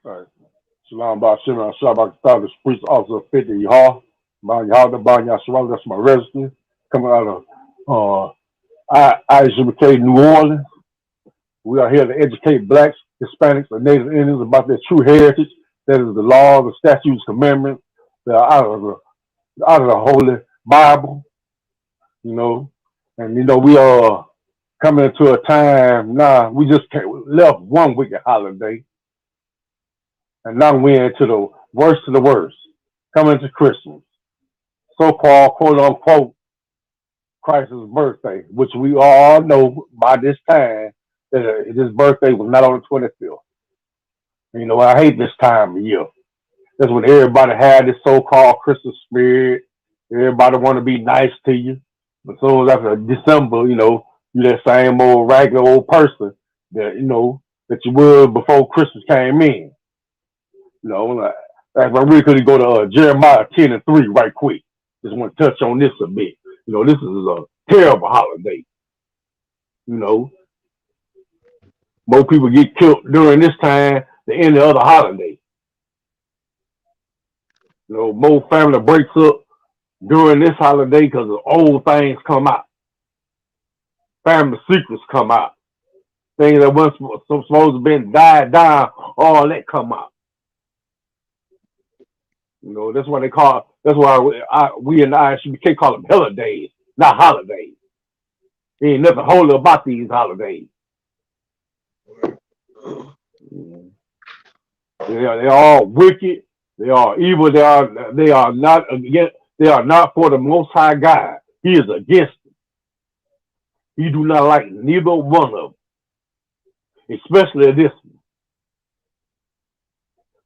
Right. Shalom, Bob Shimon, Shabbat, the Priest Officer 50 Yah, YAHANNA, YAHANNA, that's my resident, coming out of I.S.U.P.K, New Orleans. We are here to educate blacks, Hispanics, and Native Indians about their true heritage. That is the laws, the statutes, commandments that are out of the Holy Bible, you know. And, you know, we are coming into a time now, we just left one wicked holiday, and now we're into the worst of the worst, coming to Christmas, so-called, quote-unquote, Christ's birthday, which we all know by this time that his birthday was not on the 25th. And, you know, I hate this time of year. That's when everybody had this so-called Christmas spirit. Everybody want to be nice to you. But so after December, you know, you're that same old regular old person that, you know, that you were before Christmas came in. You know, like I really could go to Jeremiah 10:3 right quick. Just want to touch on this a bit. You know, this is a terrible holiday. You know, more people get killed during this time than any other holiday. You know, more family breaks up during this holiday because old things come out. Family secrets come out. Things that once supposed to have been died down, all that come out. You know, that's why that's why we in the I.S.U.P.K call them holidays, not holidays. There ain't nothing holy about these holidays. They're all wicked. They are evil. They are not against. They are not for the Most High God. He is against them. He do not like neither one of them, especially this one.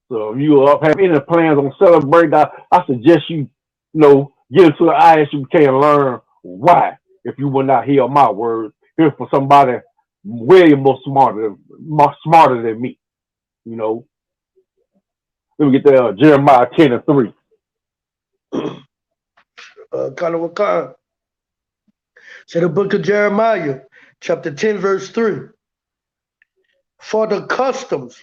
So if you have any plans on celebrating, I suggest you know, get into the I.S.U.P.K and learn why. If you will not hear my words, hear for somebody way more smarter than me. You know. Let me get there. Jeremiah 10:3. So the book of Jeremiah, chapter 10, verse 3. For the customs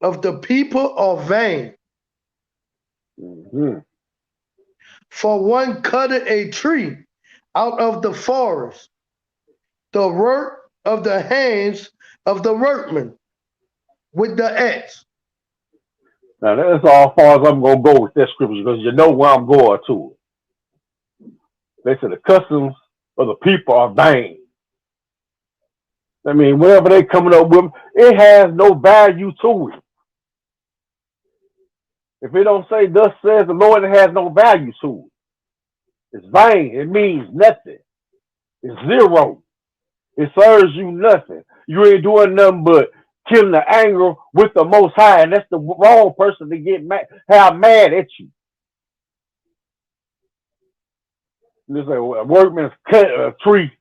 of the people are vain. For one cutteth a tree out of the forest, the work of the hands of the workman with the axe. Now that's all far as I'm gonna go with that scripture because you know where I'm going to it. They say the customs of the people are vain. I mean, whatever they coming up with, it has no value to it. If it don't say thus says the Lord, it has no value to it. It's vain. It means nothing. It's zero. It serves you nothing. You ain't doing nothing but killing the anger with the Most High, and that's the wrong person to get mad, have mad at you. This a workman's cut a tree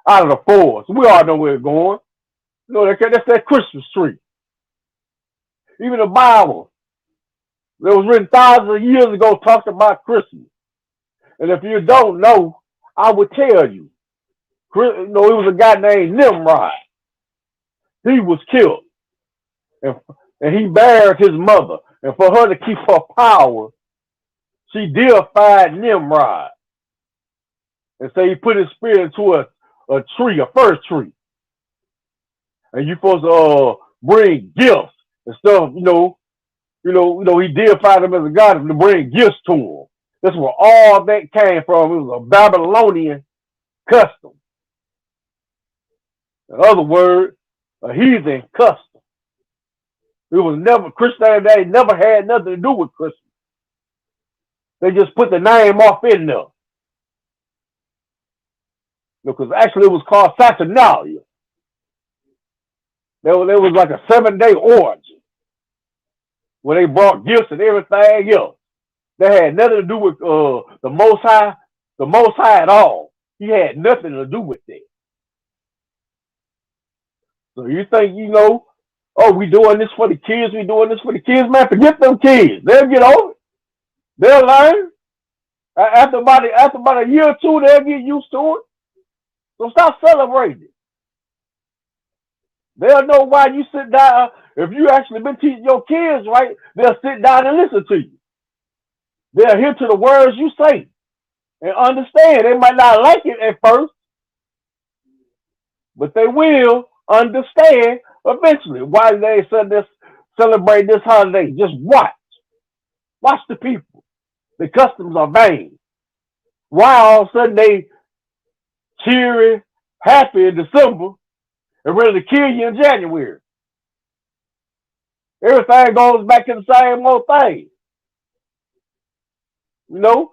out of the forest. We all know where it's going. You know, that's that Christmas tree. Even the Bible that was written thousands of years ago talked about Christmas. And if you don't know, I would tell you. You know, it was a guy named Nimrod. He was killed. And he buried his mother. And for her to keep her power, she deified Nimrod. And so he put his spirit into a tree, a fir tree. And you're supposed to bring gifts and stuff, you know, he deified him as a god to bring gifts to him. That's where all that came from. It was a Babylonian custom. In other words, a heathen custom. It was never, Christianity never had nothing to do with Christmas. They just put the name off in there. Because actually it was called Saturnalia. There was like a 7-day origin where they brought gifts and everything else. They had nothing to do with the Most High at all. He had nothing to do with that. So you think, you know, oh, we doing this for the kids, man, forget them kids. They'll get over it. They'll learn. After about a year or two, they'll get used to it. So stop celebrating. They'll know why you sit down. If you actually been teaching your kids right, they'll sit down and listen to you. They'll hear to the words you say and understand. They might not like it at first, but they will understand eventually. Why they celebrate this holiday? Just watch. Watch the people. The customs are vain. Why all of a sudden they cheery, happy in December and ready to kill you in January? Everything goes back to the same old thing. You know,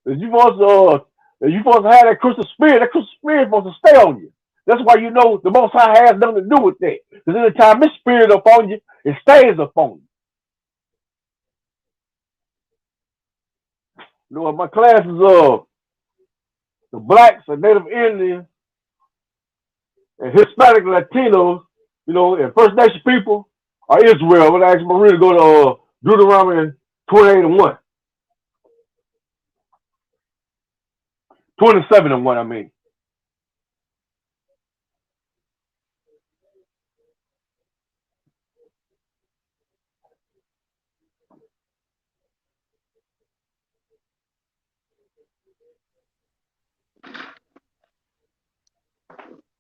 if you supposed to have that Christmas spirit is supposed to stay on you. That's why you know the Most High has nothing to do with that. Because anytime this spirit upon you, it stays upon you. You know, my classes of the blacks and Native Indians and Hispanic Latinos, you know, and First Nation people are Israel. I'm gonna ask Maria to go to Deuteronomy 28:1. 27:1, I mean.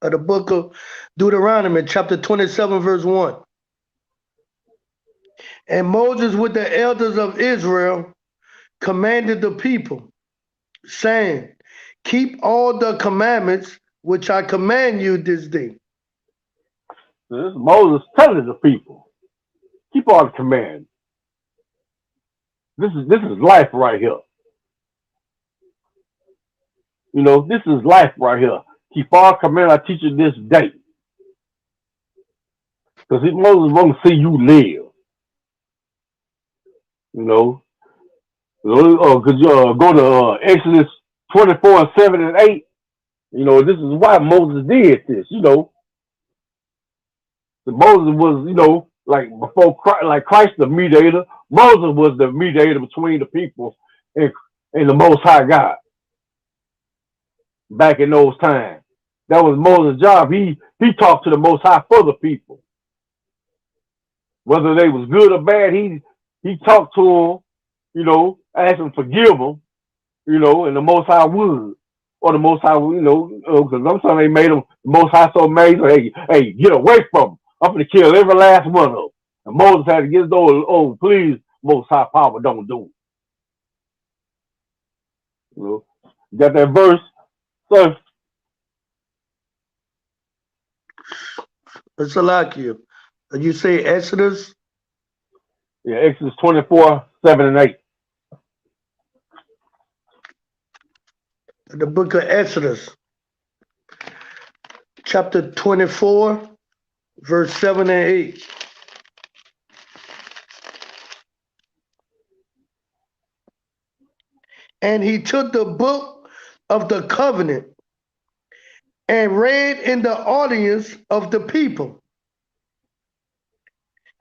Of the book of Deuteronomy, chapter 27, verse 1. And Moses with the elders of Israel commanded the people, saying, keep all the commandments which I command you this day. So this is Moses telling the people, keep all the commands. This is life right here. You know, this is life right here. Keep all commandments I teach you this day. Because Moses wants to see you live. You know, because go to Exodus 24:7-8. You know, this is why Moses did this. You know, Moses was, you know, like before Christ, like Christ the mediator. Moses was the mediator between the people and the Most High God. Back in those times, that was Moses' job. He talked to the Most High for the people, whether they was good or bad. He talked to them, you know, asked them to forgive them, you know, and the Most High would, or the Most High, you know, because sometimes they made them the Most High so mad, so, hey, get away from them. I'm gonna kill every last one of them. And Moses had to get those, oh, please, Most High power, don't do it. You know, you got that verse, so. Salakia. You say Exodus? Yeah, Exodus 24:7-8. The book of Exodus, chapter 24, verse 7 and 8. And he took the book of the covenant and read in the audience of the people.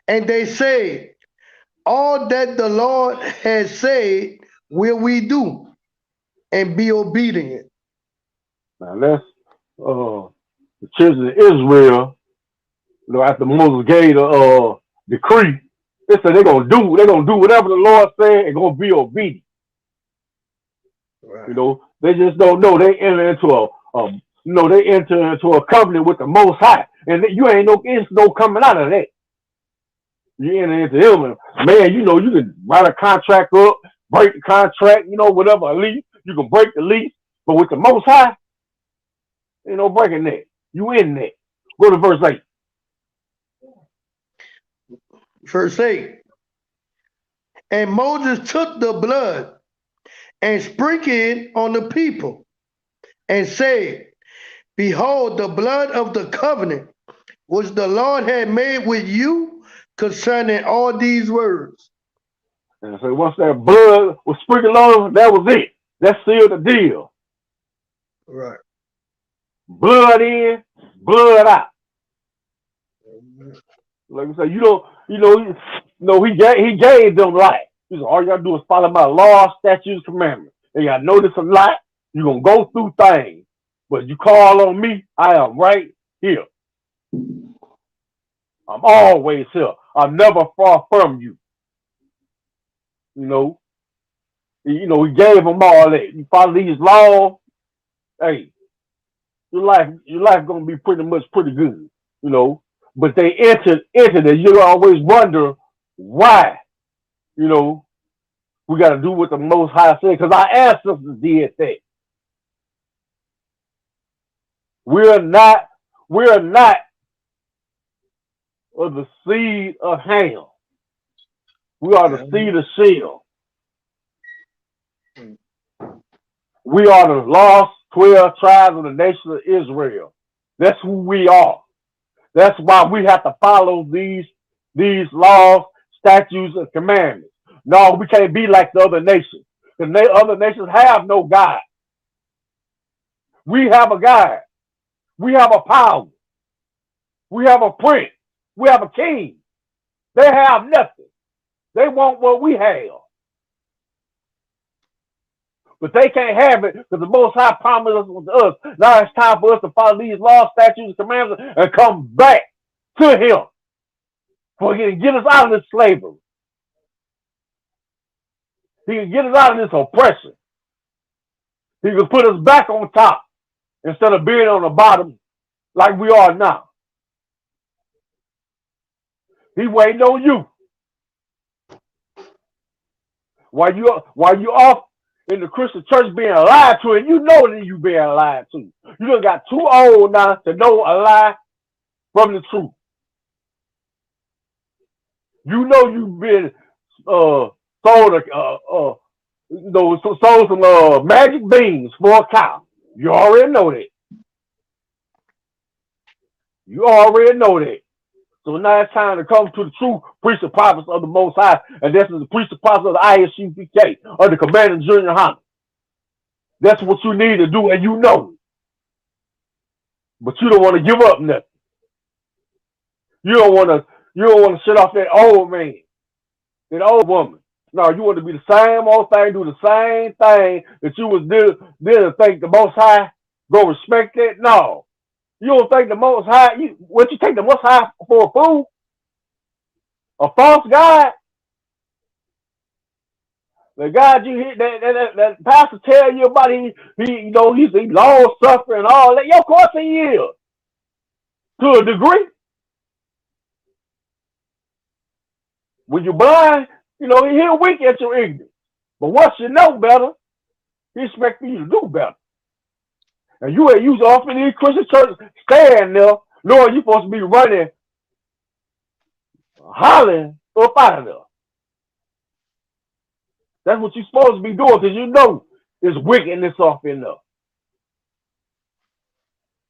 And they say, all that the Lord has said will we do and be obedient. Now that's the children of Israel, you know, after Moses gave the decree, they said they're gonna do whatever the Lord said and gonna be obedient. Right. You know, they just don't know. They enter into a covenant with the Most High, and you ain't no coming out of that. You enter into him, and man, you know, you can write a contract up, break the contract, you know, whatever, a lease, you can break the lease, but with the Most High, ain't no breaking that. You in that. Go to verse 8. Verse 8. And Moses took the blood and sprinkled it on the people and said, behold, the blood of the covenant which the Lord had made with you concerning all these words. And so once that blood was sprinkled on, that was it. That sealed the deal. Right. Blood in, blood out. Like I said, he gave them life. He said, all you gotta do is follow my law, statutes, commandments. And y'all know this a lot. You're gonna go through things. But you call on me, I am right here. I'm always here. I'm never far from you. You know, he gave them all that. You follow these laws, hey, your life gonna be pretty good. You know, but they entered into it. You always wonder why. You know, we got to do what the Most High said because our ancestors did that. We're not, we're not of the seed of Ham. We are the seed of Shem. We are the lost 12 tribes of the nation of Israel. That's who we are. That's why we have to follow these laws, statutes, and commandments. No, we can't be like the other nations. The other nations have no God. We have a God. We have a power. We have a prince. We have a king. They have nothing. They want what we have. But they can't have it because the Most High promised us. Now it's time for us to follow these laws, statutes, and commandments and come back to Him. For He can get us out of this slavery. He can get us out of this oppression. He can put us back on top instead of being on the bottom like we are now. He waiting on you. While you off in the Christian church being lied to, and you know that you being lied to. You done got too old now to know a lie from the truth. You know you've been sold some magic beans for a cow. You already know that. You already know that. So now it's time to come to the true priest and prophets of the Most High, and this is the priest and prophets of the I.S.U.P.K. under command of YAHANNA. That's what you need to do, and you know. But you don't want to give up nothing. You don't want to shut off that old man, that old woman. No, you want to be the same old thing, do the same thing that you was doing and think the Most High go respect that? No. You don't think the Most High, you take the Most High for a fool? A false God? The God you hear, that pastor tell you about, he's long suffering and all that. Yeah, of course he is. To a degree. When you're blind, he'll wink at your ignorance. But once you know better, he expects you to do better. And you off in these Christian churches, stand there, knowing you're supposed to be running, hollering up out of there. That's what you're supposed to be doing because you know there's wickedness off in there.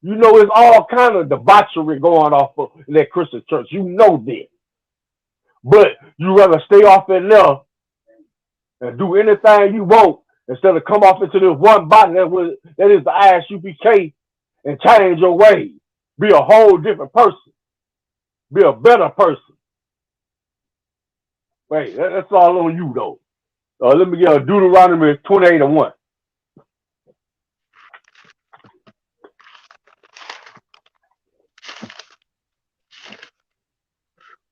You know there's all kind of debauchery going off in that Christian church. You know that. But you rather stay off in there and do anything you want instead of come off into this one body that is the I.S.U.P.K. and change your ways. Be a whole different person. Be a better person. Wait, that's all on you though. Let me get Deuteronomy 28:1.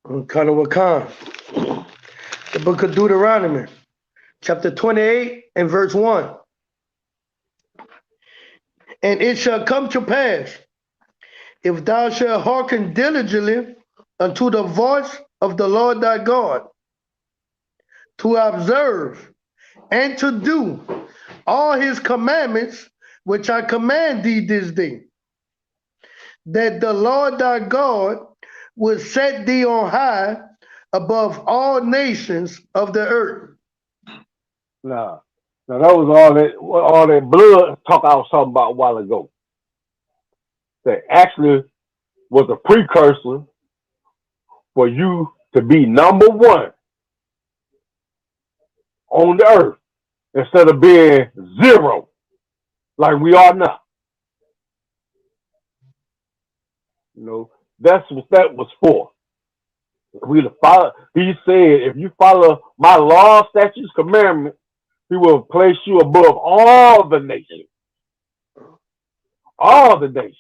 The book of Deuteronomy, chapter 28 and verse 1. And it shall come to pass, if thou shalt hearken diligently unto the voice of the Lord thy God, to observe and to do all his commandments which I command thee this day, that the Lord thy God will set thee on high above all nations of the earth. Now that was all that blood talk I was talking about a while ago. That actually was a precursor for you to be number one on the earth instead of being zero like we are now. That's what that was for. He said, if you follow my law, statutes, commandments, he will place you above all the nations. All the nations.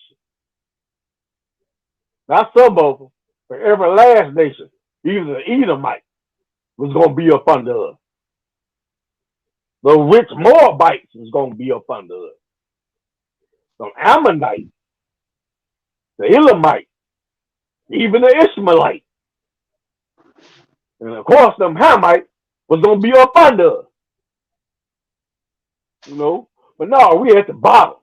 Not some of them. For every last nation, even the Edomite was going to be up under us. The rich Moabites was going to be up under us. The Ammonites, the Elamite, even the Ishmaelite. And of course, them Hamites was going to be up under us. You know? But no, we at the bottom.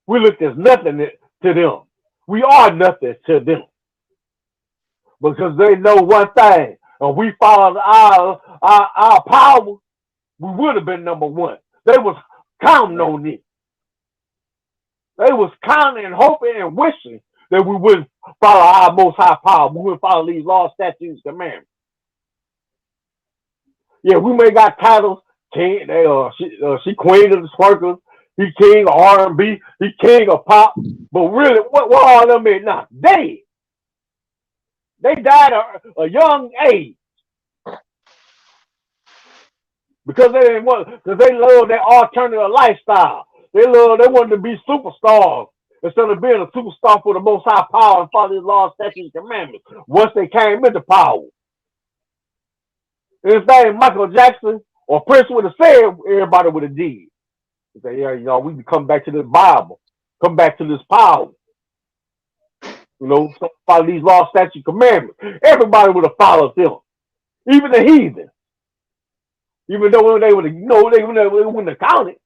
We look as nothing to them. We are nothing to them. Because they know one thing. And we followed our power, we would have been number one. They was counting on it. They was counting and hoping and wishing that we wouldn't follow our most high power. We wouldn't follow these laws, statutes, commandments. Yeah, we may got titles. King, she queen of the twerkers. He king of R&B. He king of pop. But really, what all them is now? Dead. They died at a young age. Because they didn't want, because they love their alternative lifestyle. They wanted to be superstars instead of being a superstar for the most high power and follow his laws, statutes, and commandments. Once they came into power. If they Michael Jackson or Prince would have said, everybody would have did. They say, yeah, y'all, we can come back to this Bible, come back to this power. You know, follow these laws, statutes, commandments. Everybody would have followed them, even the heathen. Even though they would have, they wouldn't have counted.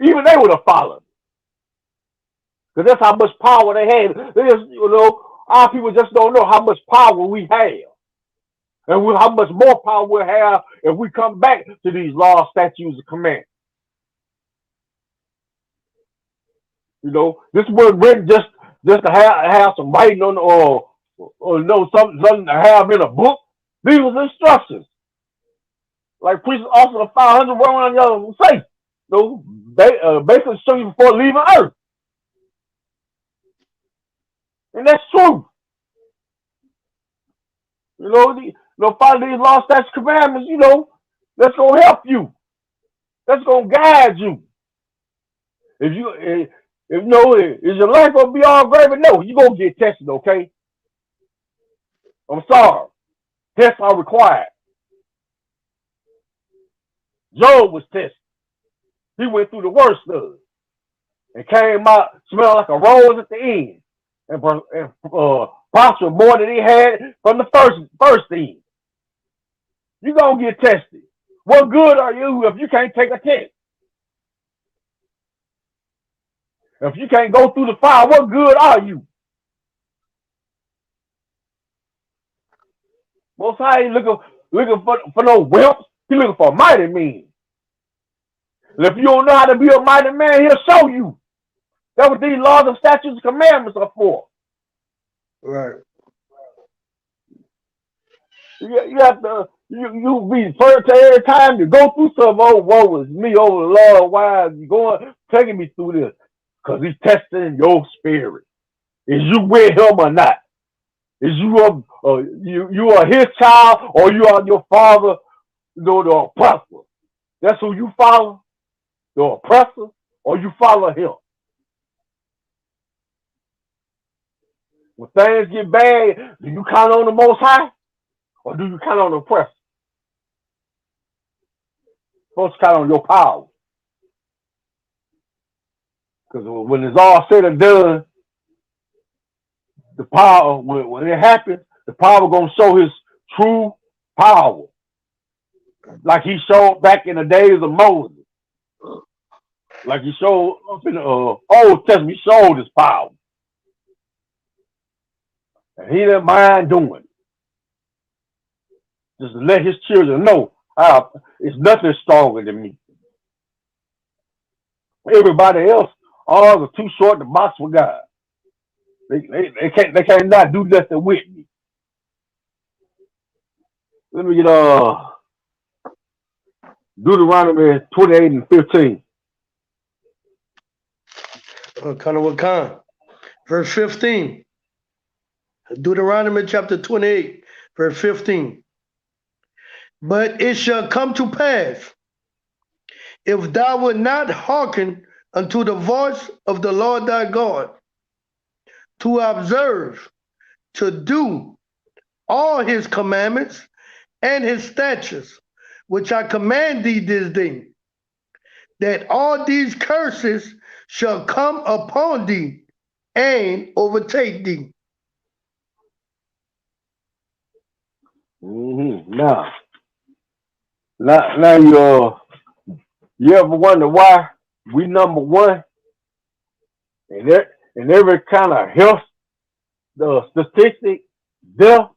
Even they would have followed. Because that's how much power they had. Our people just don't know how much power we have. And how much more power we'll have if we come back to these laws, statutes, and commandments. You know, this was written just to have some writing on or know something to have in a book. These was instructions. Like priests also the 500 word on y'all say. Basically show you before leaving earth. And that's true. Follow these laws, statutes, commandments, that's gonna help you. That's gonna guide you. Is your life gonna be all great? But no, you gonna get tested, okay? I'm sorry. Tests are required. Job was tested. He went through the worst of it and came out smelling like a rose at the end and prospered more than he had from the first thing. You're gonna get tested. What good are you if you can't take a test? If you can't go through the fire, what good are you? Most High ain't looking for no wimps. He looking for mighty men. And if you don't know how to be a mighty man, he'll show you. That's what these laws and statutes and commandments are for. Right. You have to, you be first every time you go through something. Oh, woe is me, oh Lord, why are you taking me through this? Because he's testing your spirit. Is you with him or not? Is you are his child or you are your father, the oppressor? That's who you follow, the oppressor, or you follow him. When things get bad, do you count on the Most High or do you count on the oppressor? You're supposed to count on your power. Because when it's all said and done, the power, when it happens, the power going to show his true power. Like he showed back in the days of Moses. Like he showed up in the Old Testament, he showed his power. And he didn't mind doing it. Just to let his children know, it's nothing stronger than me. Everybody else, all are too short to box with God. They can't not do nothing with me. Let me get Deuteronomy 28 and 15. Verse 15. Deuteronomy chapter 28, verse 15. But it shall come to pass, if thou wilt not hearken unto the voice of the Lord thy God, to observe to do all his commandments and his statutes, which I command thee this day, that all these curses shall come upon thee and overtake thee. Now you ever wonder why we number one in every kind of health statistic, death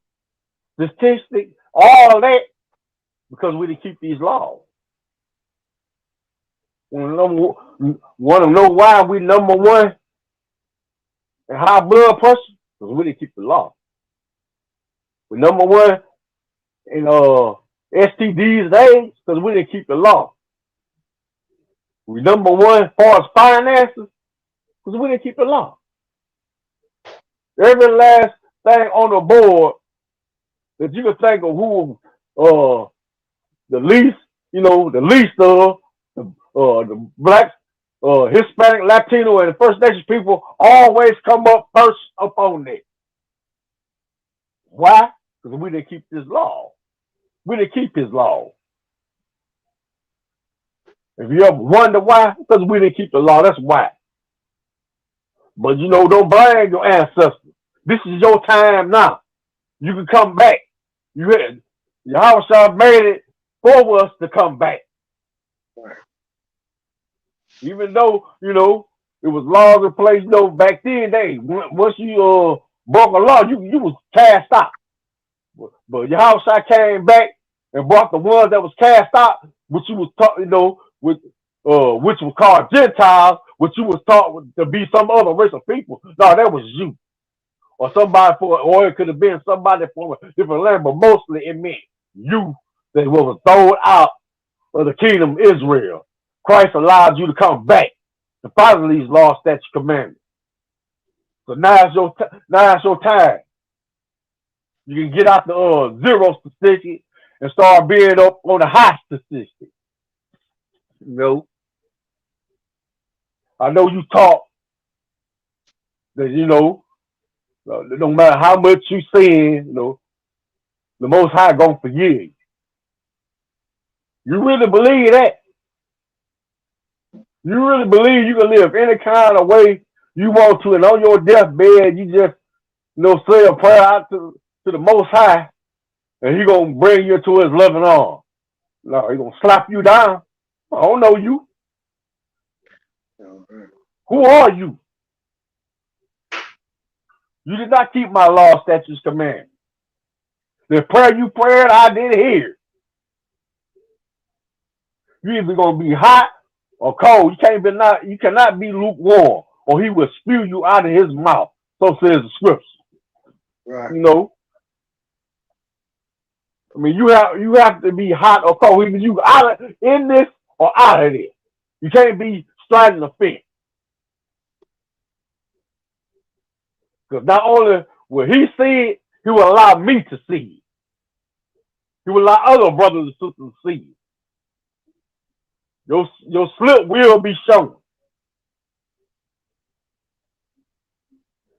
statistic, all that? Because we didn't keep these laws. Want to know why we number one in high blood pressure? Because we didn't keep the law. We number one in STDs and AIDS because we didn't keep the law. We number one as far as finances because we didn't keep the law. Every last thing on the board that you can think of who the least, the least of the blacks, Hispanic, Latino, and the First Nation people always come up first up on that. Why? Because we didn't keep this law. We didn't keep his law. If you ever wonder why, because we didn't keep the law, that's why. But don't blame your ancestors. This is your time now. You can come back. Yahweh made it for us to come back. Even though, it was laws in place, back then, once you broke a law, you was cast out. But Yahweh came back and brought the ones that was cast out, which you was taught, which was called Gentiles, which you was taught to be some other race of people. No, that was you. Or somebody or it could have been somebody from a different land, but mostly it meant you that was thrown out of the kingdom of Israel. Christ allowed you to come back to follow these laws, statutes, commandments. So now it's your time. You can get out the zero statistic and start being up on the high statistic. I know you taught that no matter how much you sin, the Most High gonna forgive you. You really believe that? You really believe you can live any kind of way you want to, and on your deathbed, you just say a prayer out to the Most High, and He gonna bring you to His loving arms? No, He gonna slap you down. I don't know you. Who are you? You did not keep my law, statutes, commandments. The prayer you prayed, I didn't hear. You either gonna be hot or cold. You cannot be lukewarm, or He will spew you out of His mouth. So says the scripture. Right. I mean, you have to be hot or cold. Either you out in this or out of this. You can't be straddling the fence. Because not only will He see it, He will allow me to see it. He will allow other brothers and sisters to see it. Your slip will be shown.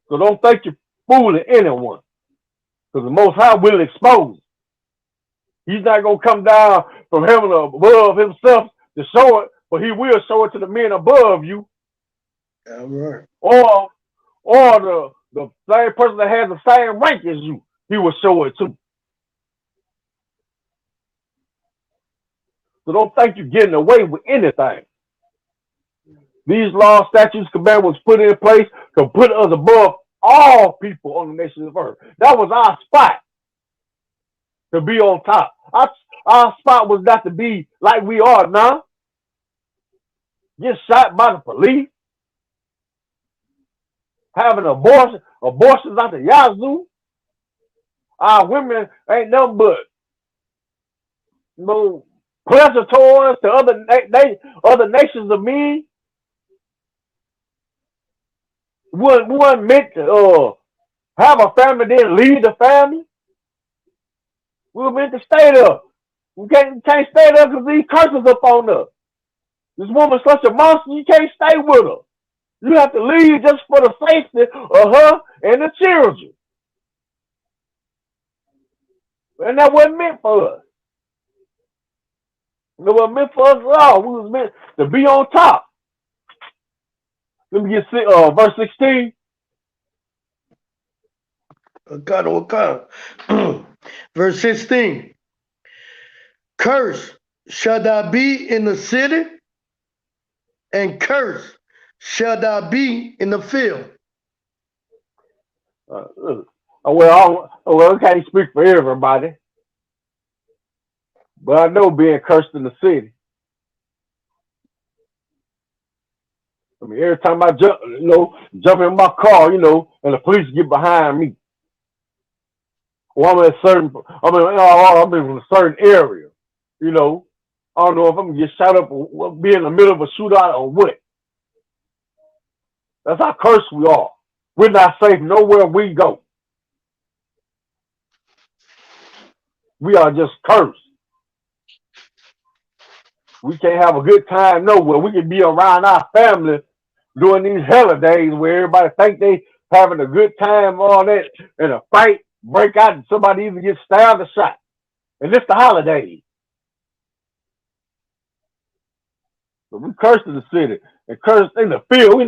So don't think you're fooling anyone. Because the Most High will expose it. He's not going to come down from heaven above Himself to show it, but He will show it to the men above you. All right. Or the same person that has the same rank as you, He will show it too. So don't think you're getting away with anything. These laws, statutes, commandments put in place to put us above all people on the nations of earth. That was our spot to be on top. Our spot was not to be like we are now. Get shot by the police. Having abortions out the yazoo. Our women ain't nothing but pleasure toys to other nations of men. One meant to have a family, then lead the family. We were meant to stay there. We can't stay there because these curses up on us. This woman's such a monster, you can't stay with her. You have to leave just for the safety of her and the children. And that wasn't meant for us. It wasn't meant for us at all. We was meant to be on top. Let me get verse 16. Verse 16. Curse shall thou be in the city, and curse shall thou be in the field. I can't speak for everybody, but I know being cursed in the city. I mean, every time I jump in my car, and the police get behind me. Well, I'm in a certain area, I don't know if I'm gonna get shot up or be in the middle of a shootout or what. That's how cursed we are. We're not safe nowhere we go. We are just cursed. We can't have a good time nowhere. We can be around our family during these holidays where everybody think they having a good time, all that, and a fight break out and somebody even gets stabbed or shot. And it's the holidays. So we cursed in the city and cursed in the field. You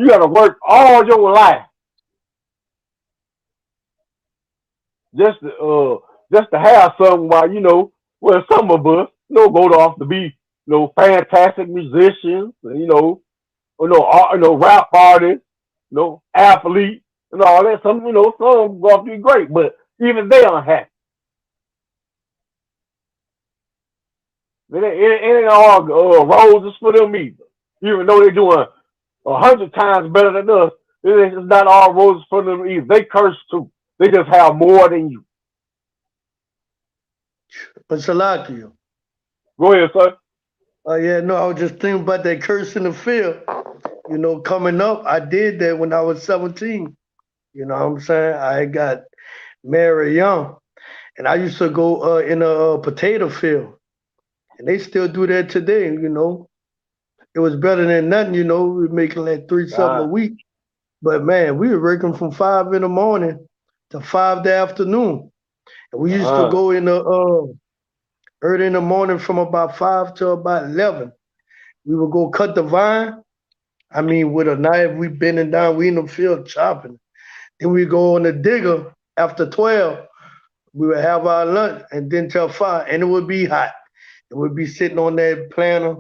gotta work all your life just to have something while some of us go off to be fantastic musicians, rap artists, athletes and all that. Some go off to be great, but even they unhappy. It ain't all roses for them either. Even though they're doing 100 times better than us, it's not all roses for them either. They curse too. They just have more than you. But Salakia. Go ahead, sir. Yeah, no, I was just thinking about that curse in the field. Coming up, I did that when I was 17. You know what I'm saying? I got married young. And I used to go in a potato field. And they still do that today, It was better than nothing, we were making like 3 something a week. But man, we were working from 5 in the morning to 5 the afternoon. And we used to go in the early in the morning from about 5 to about 11. We would go cut the vine. I mean, with a knife, we bending down, we in the field chopping. Then we go on the digger after 12. We would have our lunch and then till 5, and it would be hot. And we'd be sitting on that planter.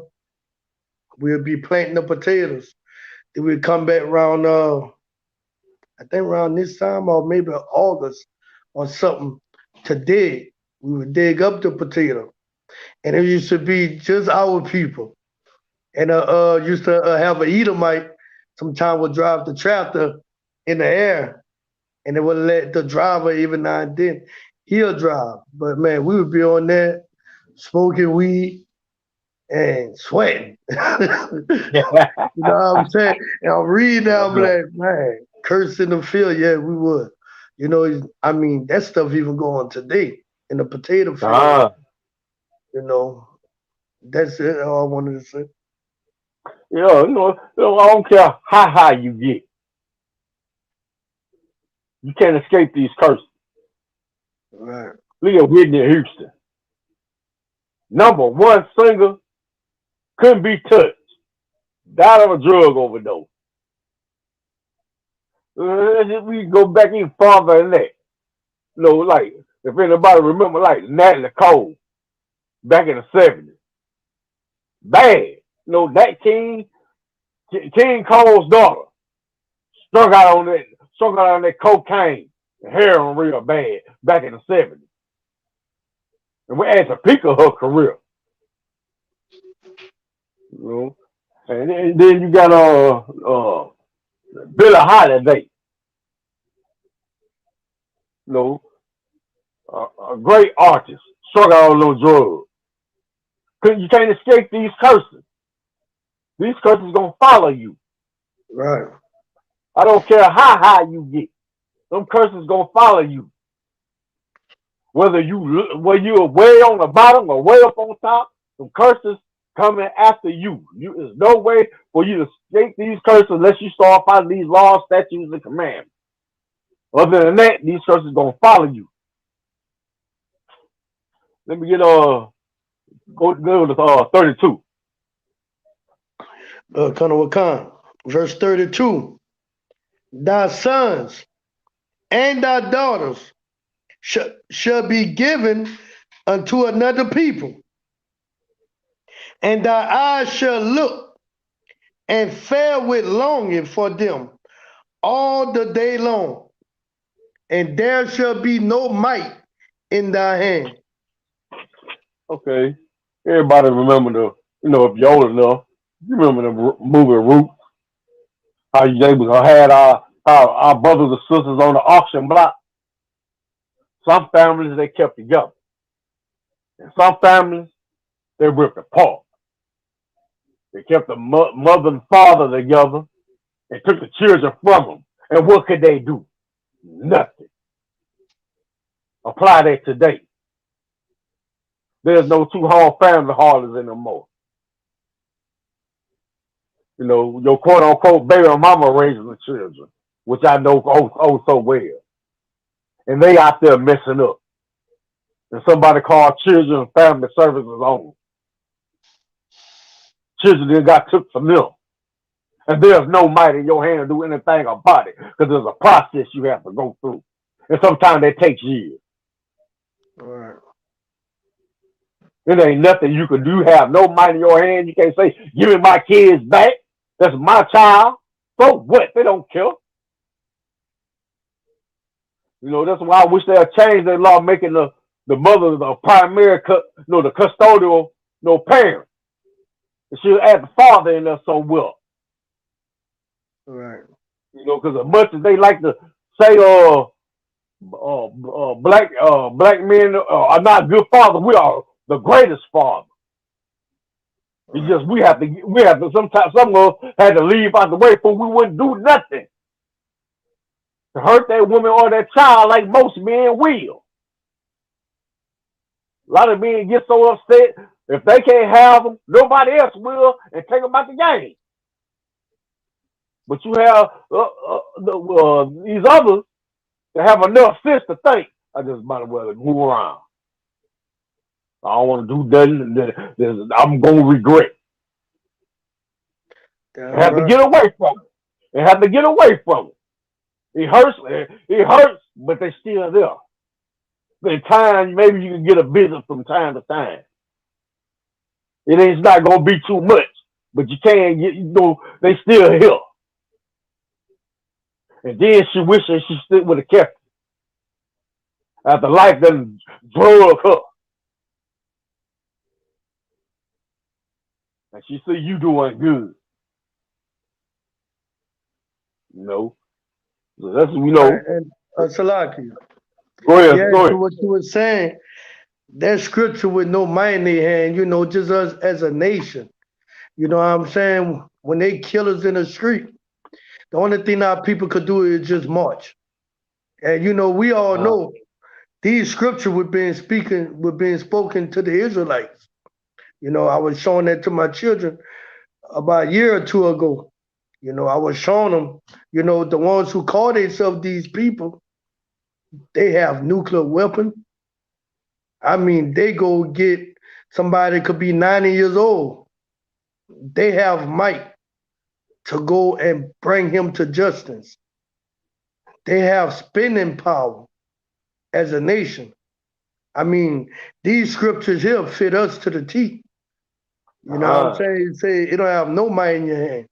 We'd be planting the potatoes. Then we'd come back around, I think around this time or maybe August or something to dig. We would dig up the potato. And it used to be just our people. And used to have an Edomite sometimes would drive the tractor in the air. And it would let the driver even now and then, he'll drive. But man, we would be on there smoking weed and sweating. You know what I'm saying? And I'm reading now, I'm like, man, curse in the field, yeah, we would. I mean, that stuff even going today in the potato field. That's it, all I wanted to say. I don't care how high you get. You can't escape these curses. Right. Look at Whitney Houston. #1 singer, couldn't be touched. Died of a drug overdose. We go back even farther than that. Like, if anybody remember, like, Natalie Cole, back in the 70s. Bad. That King Cole's daughter, struck out on that cocaine and heroin real bad back in the 70s. And we're at the peak of her career. And then you got Billie Holiday. A great artist, struck out on those drugs. You can't escape these curses. These curses gonna follow you. Right. I don't care how high you get. Them curses gonna follow you. Whether you're way on the bottom or way up on top, some curses coming after you. There's no way for you to escape these curses unless you start following these laws, statutes, and commandments. Other than that, these curses gonna follow you. Let me get go to 32. Wakan. Verse 32. Thy sons and thy daughters shall be given unto another people, and thy eyes shall look and fare with longing for them all the day long, and there shall be no might in thy hand. Okay. Everybody remember if you're old enough, you remember the movie Root, how they had our brothers and sisters on the auction block. Some families they kept together, and some families they ripped apart. They kept the mother and father together and took the children from them. And what could they do? Nothing. Apply that today. There's no two whole family hardest anymore. Your quote unquote baby mama raising the children, which I know so well. And they out there messing up. And somebody called children and family services on. Children then got took from them. And there's no might in your hand to do anything about it. Because there's a process you have to go through. And sometimes that takes years. All right. It ain't nothing you can do. Have no might in your hand. You can't say, give me my kids back. That's my child. So what? They don't care. That's why I wish they'd change their law, making the mother the primary, the custodial, parent. It should add the father in there so well. Right. Because as much as they like to say, black men are not good fathers, we are the greatest father. It's just we have to sometimes some of us had to leave out the way for we wouldn't do nothing to hurt that woman or that child like most men will. A lot of men get so upset if they can't have them, nobody else will, and take them out the game. But you have these others that have enough sense to think, I just might as well move around. I don't want to do nothing. I'm going to regret. They have to get away from it. They have to get away from it. It hurts, but they're still there. In time, maybe you can get a visit from time to time. It's not going to be too much, but you can get, they still here. And then she wishes she stood with a captain. After life done drug her. And she see you doing good. So that's, And Salaki. Go ahead. So what you were saying, that scripture with no might in their hand, just us as a nation. You know what I'm saying? When they kill us in the street, the only thing our people could do is just march. And we all know these scriptures were being spoken to the Israelites. I was showing that to my children about a year or two ago. I was showing them, the ones who call themselves these people, they have nuclear weapons. I mean, they go get somebody could be 90 years old. They have might to go and bring him to justice. They have spending power as a nation. I mean, these scriptures here fit us to the T. You know what I'm saying? You say you don't have no might in your hand.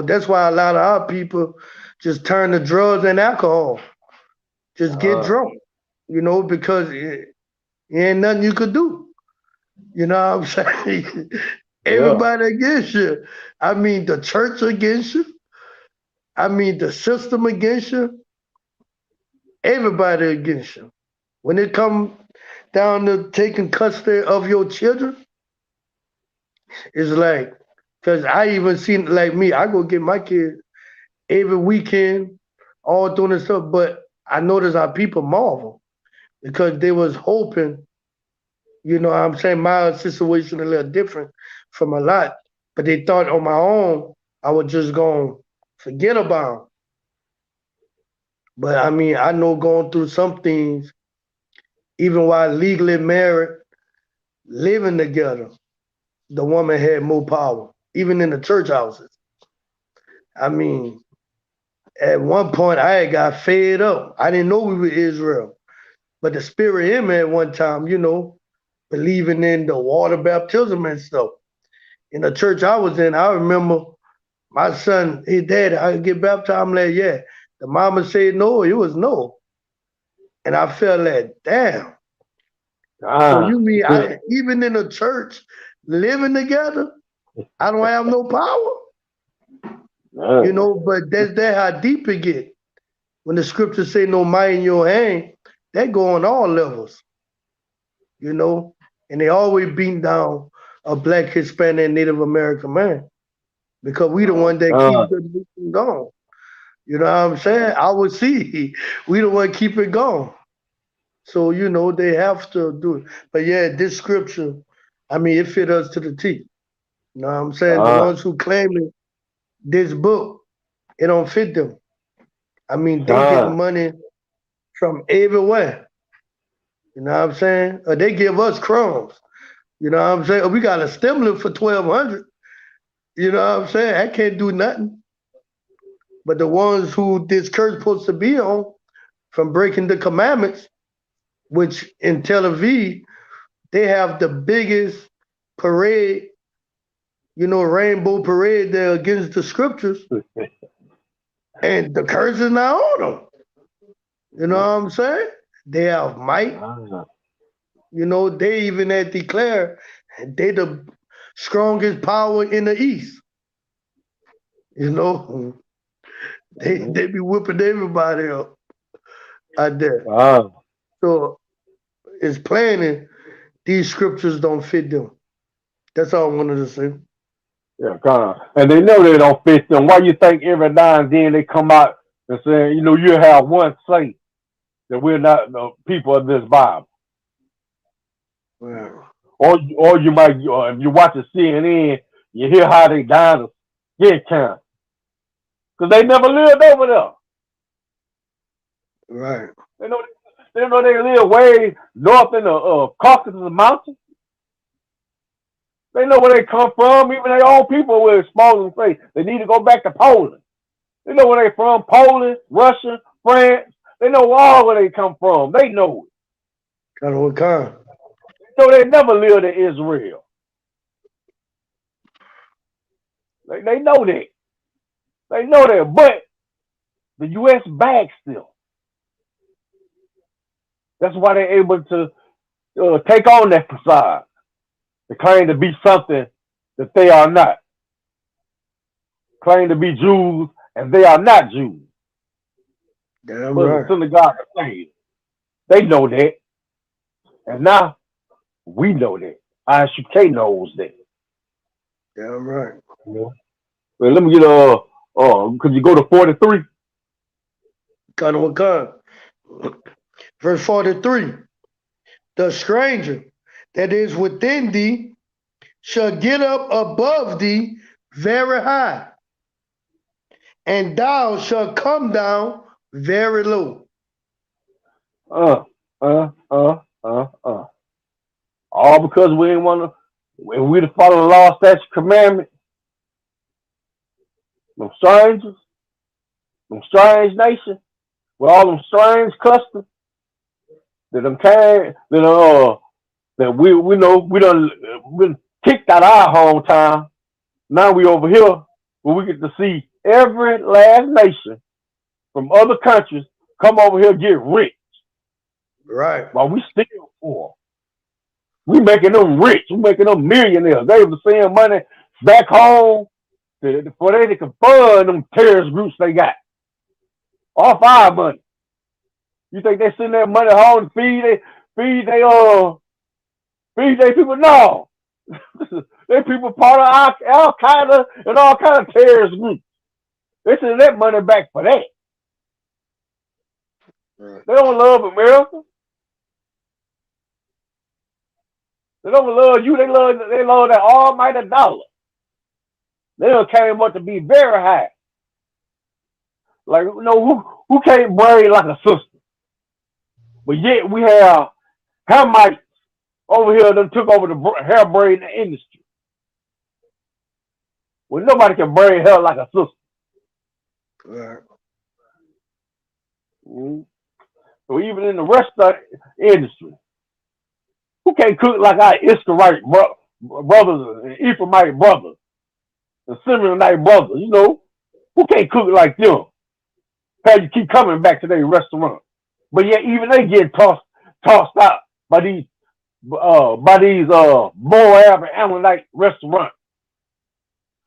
That's why a lot of our people just turn to drugs and alcohol. Just get drunk, because it ain't nothing you could do. You know what I'm saying? Everybody against you. I mean, the church against you. I mean, the system against you. Everybody against you. When it comes down to taking custody of your children, it's like, because I even seen, like me, I go get my kids every weekend, all doing this stuff, but I notice how people marvel because they was hoping, what I'm saying, my situation a little different from a lot, but they thought on my own, I was just going to forget about them. But I mean, I know going through some things, even while legally married, living together, the woman had more power, even in the church houses. I mean, at one point I had got fed up. I didn't know we were Israel. But the spirit in me at one time, believing in the water baptism and stuff. In the church I was in, I remember my son, his dad, I could get baptized. I'm like, yeah. The mama said no, it was no. And I felt like, damn. So you mean even in the church, living together, I don't have no power? But that's how deep it get. When the scriptures say no might in your hand, that go on all levels. And they always beat down a black, Hispanic, and Native American man. Because we the one that keep the mission going. You know what I'm saying? I would see we the one keep it going. So, they have to do it. But yeah, this scripture, I mean, it fit us to the T. You know what I'm saying? The ones who claiming this book, it don't fit them. I mean, they get money from everywhere. You know what I'm saying? Or they give us crumbs. You know what I'm saying? Or we got a stimulus for 1,200. You know what I'm saying? I can't do nothing. But the ones who this curse supposed to be on from breaking the commandments, which in Tel Aviv, they have the biggest parade, rainbow parade there against the scriptures. And the curse is not on them. You know what I'm saying? They have might. They even had declared they the strongest power in the East. They be whipping everybody up out there. So it's plain these scriptures don't fit them. That's all I wanted to say. Yeah, kind of. And they know they don't fit them. Why you think every now and then they come out and say, you have one say that we're not the people of this Bible. Wow. Or you might, if you watch the CNN, you hear how they died of skin cancer. Because they never lived over there. Right. They know they live way north in the Caucasus Mountains. They know where they come from. Even their own people will expose and say they need to go back to Poland. They know where they from. Poland, Russia, France. They know all where they come from. They know it. Kind of what kind? So they never lived in Israel. They know that. They know that. But the U.S. bags still. That's why they're able to take on that facade. They claim to be something that they are not. Claim to be Jews and they are not Jews. Damn but right. The synagogue of Satan. They know that. And now we know that. I.S.U.K. knows that. Damn right. Yeah. Well, let me get could you go to 43? Kind of what kind? Verse 43. The stranger that is within thee shall get up above thee very high, and thou shalt come down very low. All because we ain't want to, when we to follow the law, statute, commandment. Them strangers, them strange nations, with all them strange customs that them came, that we know we done kicked out our hometown. Now we over here where we get to see every last nation from other countries come over here get rich. Right. While we still poor. We making them rich. We making them millionaires. They were sending money back home for they can fund them terrorist groups they got. Off our money. You think they send that money home to feed their people? No. They people part of Al Qaeda and all kind of terrorist groups. They send that money back for that. Right. They don't love America. They don't love you. They love that almighty dollar. They done came up to be very high. Like, who can't braid like a sister? But yet we have Hamites over here done took over the hair braiding industry. Well, nobody can braid hair like a sister. Right. Mm. So even in the rest of the industry, who can't cook like our Israelite brothers and Ephraimite brothers and Simeonite brothers, you know? Who can't cook like them? How you keep coming back to their restaurant. But yet even they get tossed out by these Moab and Ammonite restaurants.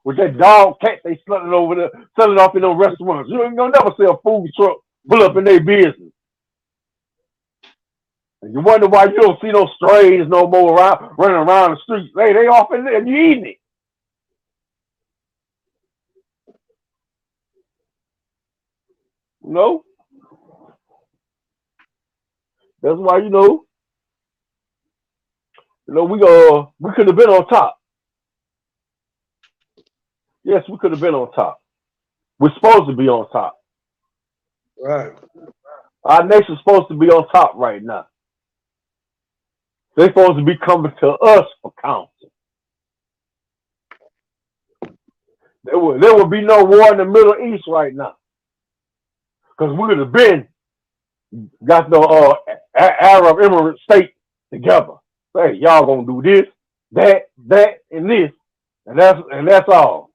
With that dog cat they selling over there, selling off in those restaurants. You ain't gonna never see a food truck pull up in their business. And you wonder why you don't see those strays no more running around the streets. Hey, they off in there and you eating it. You know? That's why, we could have been on top. Yes, we could have been on top. We're supposed to be on top. Right. Our nation's supposed to be on top right now. They're supposed to be coming to us for counsel. There would be no war in the Middle East right now. Because we would have been got the Arab Emirate state together. Say, y'all gonna do this, that, and this. And that's all.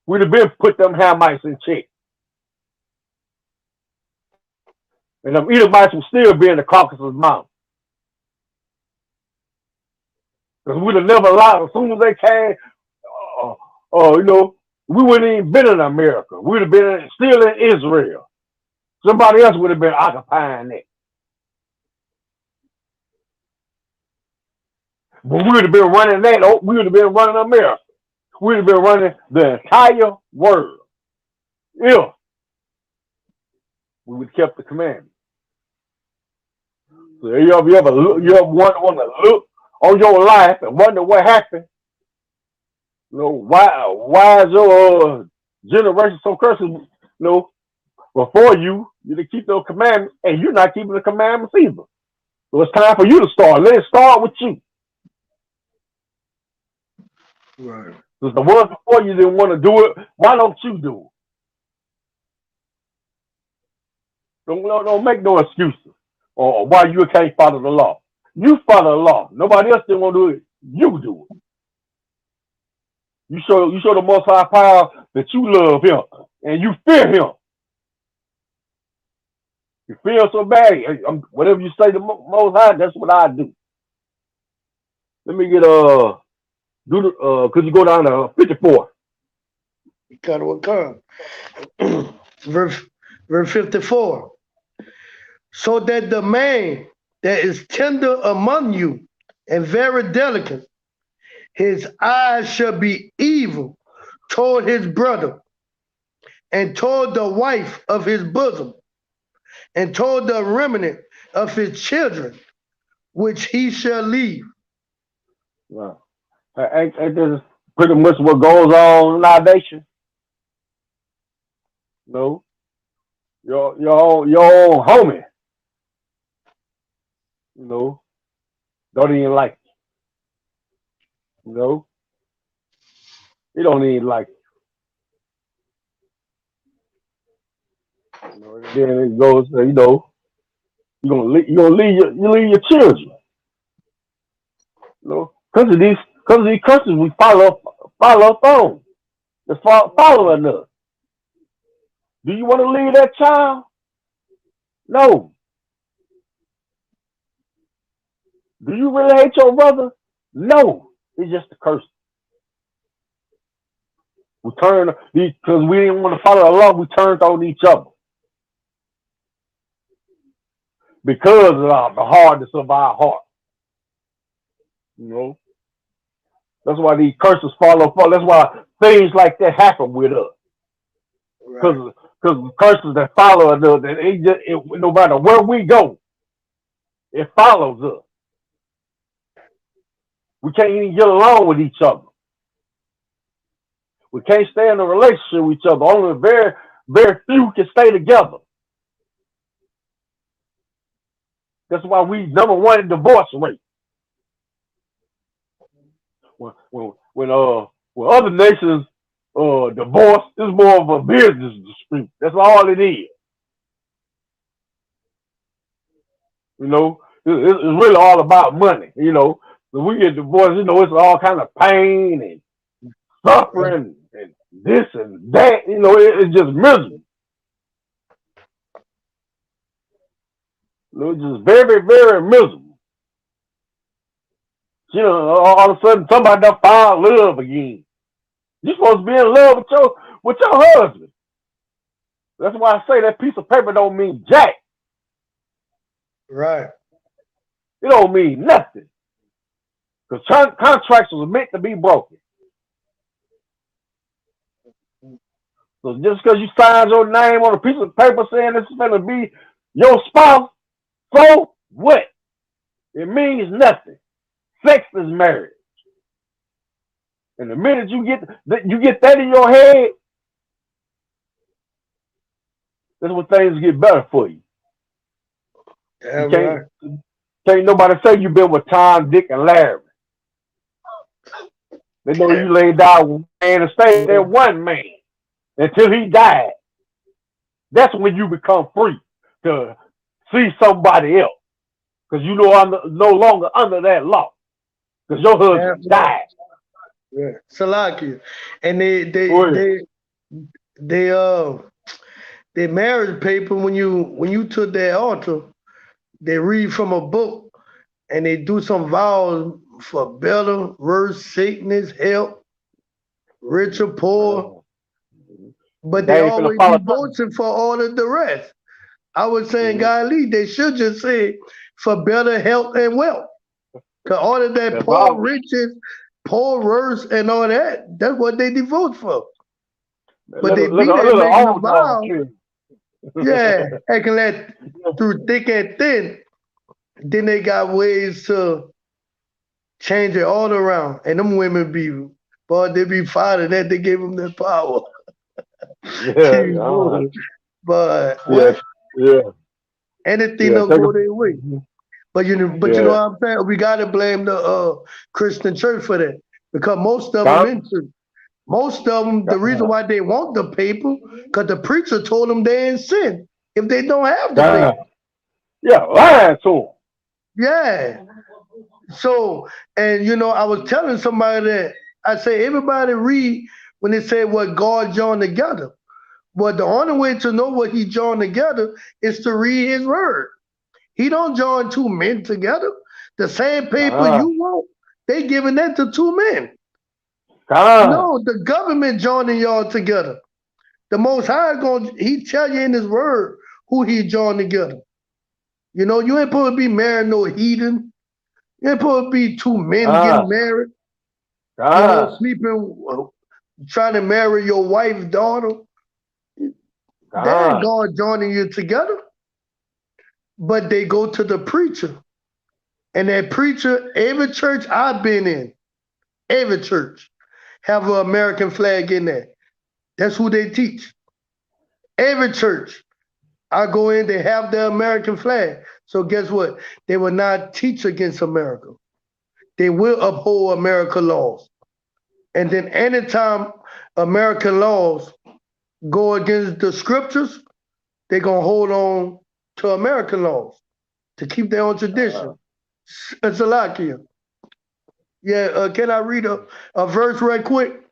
We'd have been put them Hamites in check. And them Edomites would still be in the Caucasus Mountains. Because we'd have never allowed, as soon as they came, we wouldn't even been in America. We'd have been still in Israel. Somebody else would have been occupying it. But we would have been running that. We would have been running America. We would have been running the entire world. If we would have kept the commandments. So you ever want to look on your life and wonder what happened? Why is your generation so cursed? Before you didn't keep those commandments, and you're not keeping the commandments either. So it's time for you to start. Let it start with you. Right. Because the ones before you didn't want to do it, why don't you do it? Don't make no excuses or why you can't follow the law. You follow the law. Nobody else didn't want to do it. You do it. You show the Most High power that you love Him and you fear Him. You feel so bad. Whatever you say to Most High, that's what I do. Let me get could you go down to 54? Verse 54. So that the man that is tender among you and very delicate, his eyes shall be evil toward his brother, and toward the wife of his bosom, and toward the remnant of his children, which he shall leave. Wow. Ain't this pretty much what goes on in our nation? No. Your own homie. Don't even like you. He don't even like you. Then it goes, you're gonna leave your children. Because of these curses we follow on. They're following us. Do you want to leave that child? No. Do you really hate your brother? No. It's just a curse. We turned, because we didn't want to follow the law, we turned on each other. Because of the hardness of our heart. That's why these curses follow. That's why things like that happen with us. Because the curses that follow us, no matter where we go, it follows us. We can't even get along with each other. We can't stay in a relationship with each other. Only very, very few can stay together. That's why we #1 in divorce rate. When other nations divorce, it's more of a business dispute. That's all it is. You know, it's really all about money. You know, when we get divorced, you know, it's all kind of pain and suffering and this and that. You know, it's just miserable. You know, it's just very, very miserable. You know, all of a sudden somebody done found love again. You're supposed to be in love with your husband. That's why I say that piece of paper don't mean jack. Right. It don't mean nothing. Because contracts was meant to be broken. So just because you signed your name on a piece of paper saying this is going to be your spouse, so what? It means nothing. Sex is marriage. And the minute you get that in your head, that's when things get better for you. Yeah, You right. can't nobody say you've been with Tom, Dick, and Larry. They know you laid down with man and stayed there one man until he died. That's when you become free to see somebody else. Because you know I'm no longer under that law. Because your husband died. Yeah. Salakia. And they marriage paper when you took that altar, they read from a book and they do some vows for better, worse, sickness, health, rich or poor. But they always divorcing for all of the rest. I was saying, golly, they should just say for better health and wealth. Because all of that poor riches, poor worse, and all that, that's what they divorce for. But they be there making a vow. Yeah, acting that through thick and thin. Then they got ways to change it all around. And them women be, boy, they be fighting that. They gave them that power. Yeah, but what? Yeah. Anything don't go their way. But you know what I'm saying? We gotta blame the Christian church for that. Because most of them the reason why they want the paper, because the preacher told them they in sin if they don't have the paper. Yeah, lying to them. Yeah. So, and you know, I was telling somebody that I say everybody read when they say what God joined together. But the only way to know what he joined together is to read his word. He don't join two men together. The same paper you want, they giving that to two men. No, the government joining y'all together. The Most High he tell you in his word who he joined together. You know, you ain't supposed to be married no heathen. You ain't supposed to be two men getting married. You know, sleeping, trying to marry your wife's daughter. That ain't God joining you together. But they go to the preacher. And that preacher, every church I've been in, every church, have an American flag in there. That's who they teach. Every church I go in, they have the American flag. So guess what? They will not teach against America. They will uphold American laws. And then anytime American laws go against the scriptures, they're going to hold on to American laws to keep their own tradition. It's a lot here. Yeah, can I read a verse right quick?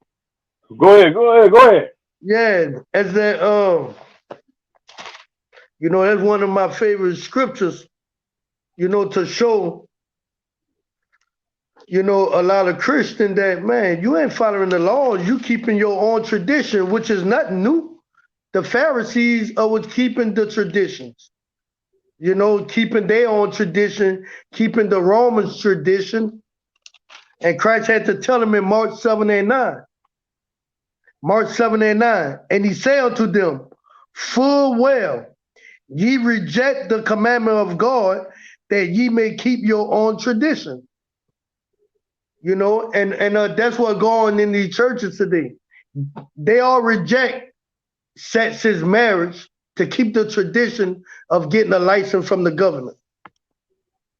Go ahead. Yeah, as that you know, that's one of my favorite scriptures, you know, to show, you know, a lot of Christians that, man, you ain't following the laws, you keeping your own tradition, which is nothing new. The Pharisees was keeping the traditions, you know, keeping their own tradition, keeping the Romans tradition. And Christ had to tell them in Mark 7:9. Mark 7:9. And he said unto them, full well, ye reject the commandment of God that ye may keep your own tradition. You know, and that's what's going in these churches today. They all reject sex as marriage to keep the tradition of getting a license from the government.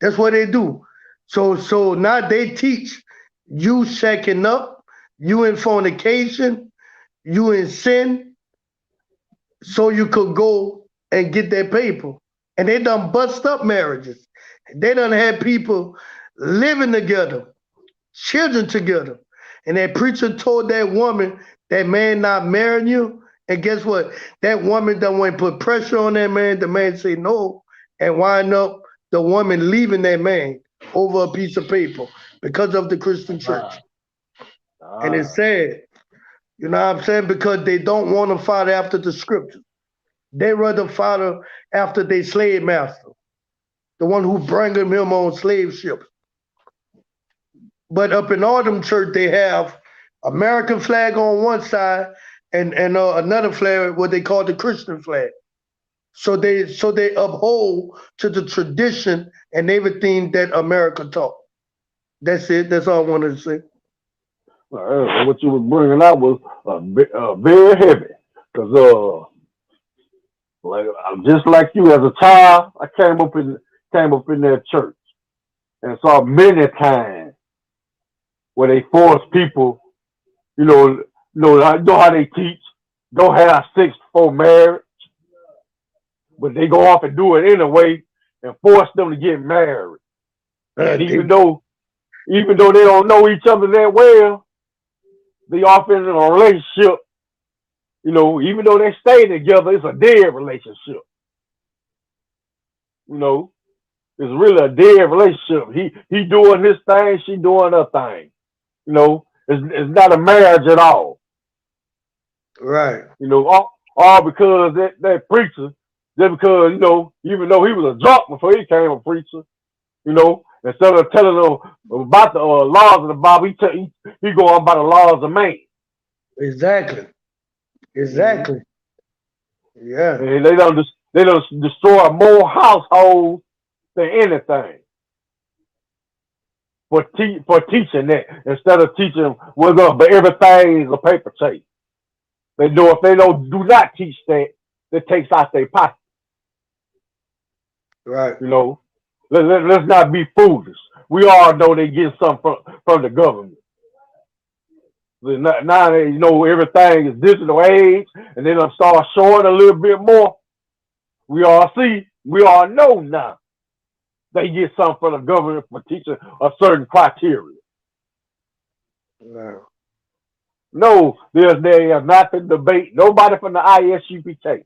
That's what they do. So now they teach you shacking up, you in fornication, you in sin, so you could go and get that paper. And they done bust up marriages. They done had people living together, children together. And that preacher told that woman, that man not marrying you. And guess what? That woman done went put pressure on that man. The man say no, and wind up the woman leaving that man over a piece of paper because of the Christian church. And it's sad. You know what I'm saying? Because they don't want to follow after the scriptures. They rather follow after their slave master, the one who bring him on slave ships. But up in Autumn Church, they have American flag on one side and another flag, what they call the Christian flag. So they uphold to the tradition and everything that America taught. That's it. That's all I wanted to say. What you was bringing out was very heavy. Cause like just like you as a child, I came up in that church and saw many times where they force people, know how they teach, don't have sex before marriage, but they go off and do it anyway and force them to get married. And even though they don't know each other that well, they often in a relationship. Even though they stay together, it's a dead relationship. It's really a dead relationship. He doing his thing, she doing her thing. It's not a marriage at all. Right. All because that preacher, just because, even though he was a drunk before he became a preacher, instead of telling them about the laws of the Bible, he go on by the laws of man. Exactly. Exactly. Mm-hmm. Yeah. And they don't destroy more households than anything for teaching that, instead of teaching them what's up, but everything is a paper chase. They know if they do not teach that, it takes out their pocket. Right. Let's not be foolish. We all know they get something from the government. Now they everything is digital age, and they done start showing a little bit more. We all know now they get something from the government for teaching a certain criteria. Right. No, there is not to debate. Nobody from the I.S.U.P.K.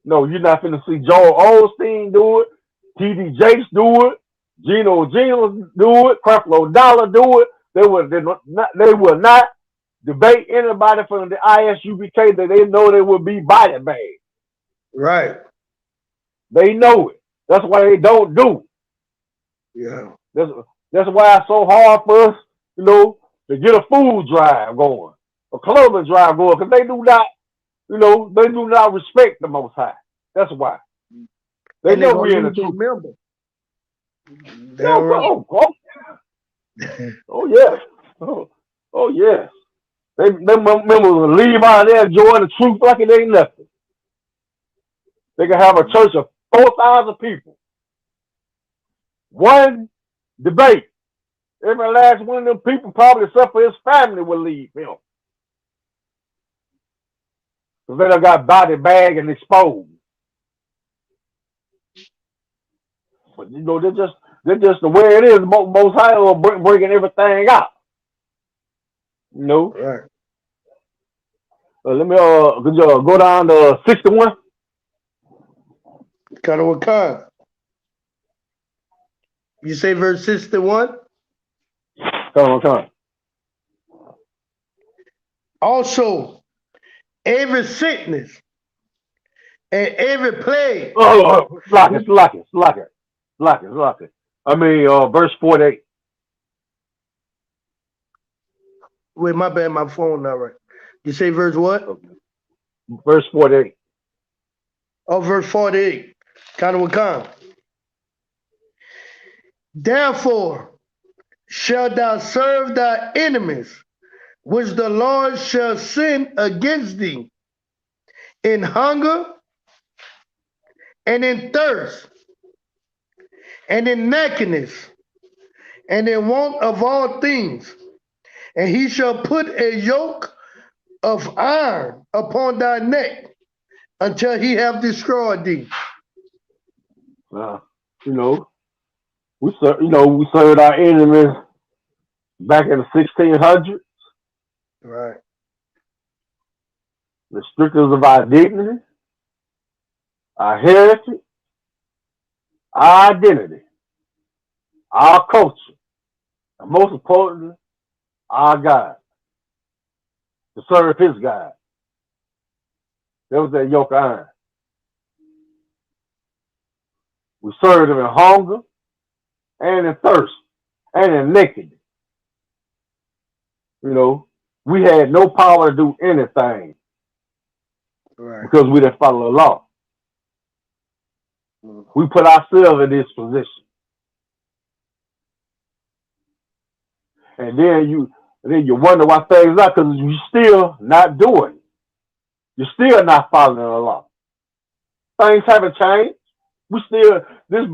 No, you're not finna see Joel Osteen do it, T.D. Jakes do it, Gino do it, Creflo Dollar do it. They will not debate anybody from the I.S.U.P.K. that they know they will be body bag. Right. They know it. That's why they don't do it. Yeah. That's why it's so hard for us, to get a food drive going, a clothing drive going, because they do not respect the Most High. That's why. They know we're in the truth. Member. Oh yes. Oh yes. They members will leave out there and join the truth like it ain't nothing. They can have a church of 4,000 people. One debate. Every last one of them people, probably except for his family, will leave him. Because they done got body bag and exposed. But they're just the way it is. Most High are breaking everything out. Right. Let me go down to 61. Kind of what kind? You say verse 61? Come on. Also, every sickness and every plague. Lock it. I mean, verse 48. Wait, my bad, my phone not right. You say verse what? Verse 48. Oh, verse 48. Kind of what kind? Therefore, shalt thou serve thy enemies, which the Lord shall send against thee in hunger and in thirst and in nakedness, and in want of all things. And he shall put a yoke of iron upon thy neck until he have destroyed thee. You know, we served our enemies back in the 1600s. Right. The strictures of our dignity, our heritage, our identity, our culture, and most importantly, our God. To serve his God. There was that yoke of iron. We served him in hunger and in thirst and in nakedness. You know, we had no power to do anything because we didn't follow the law. We put ourselves in this position. And then you wonder why things are, because you're still not doing it. You're still not following the law. Things haven't changed. We still, this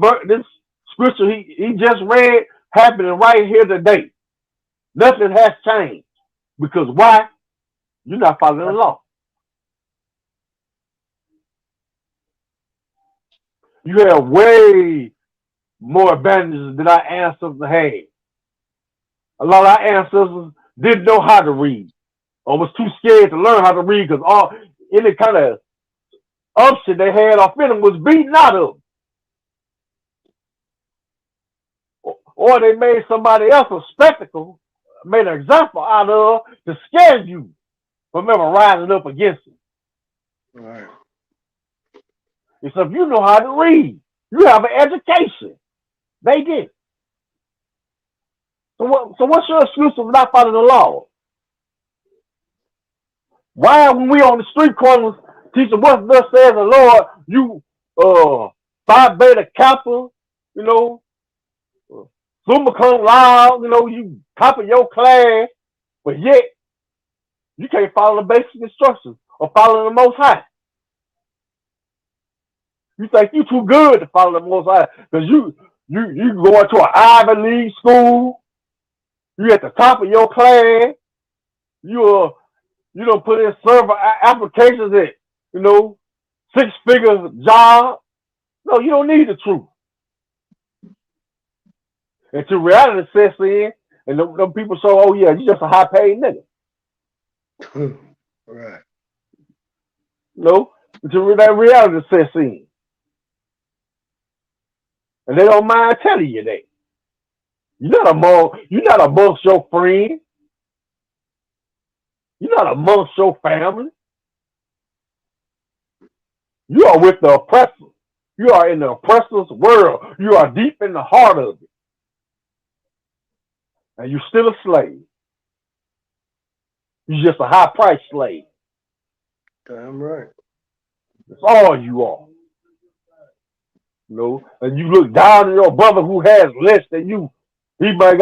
scripture he just read happening right here today. Nothing has changed. Because why? You're not following the law. You have way more advantages than our ancestors had. A lot of our ancestors didn't know how to read or was too scared to learn how to read because any kind of option they had off in them was beaten out of them. Or they made somebody else a spectacle, made an example out of to scare you from ever rising up against them. Right. And so if you know how to read, you have an education. They did. So what's your excuse for not following the law? Why when we on the street corners teaching what thus says the Lord, you Phi Beta Kappa, you know, Summa Cum Laude, you know, you top of your class, but yet you can't follow the basic instructions or follow the Most High. You think you too good to follow the Most High because you going to an Ivy League school, you at the top of your class, you don't put in server applications at, you know, 6-figure job. No, you don't need the truth. Until reality sets in, and them people say, oh yeah, you just a high paid nigga. Right. No, until that reality sets in. And they don't mind telling you that. You're not amongst your friends. You're not amongst your family. You are with the oppressor. You are in the oppressor's world. You are deep in the heart of it. And you're still a slave. You're just a high-priced slave. Damn right. That's all you are. You know, and you look down on your brother who has less than you. He may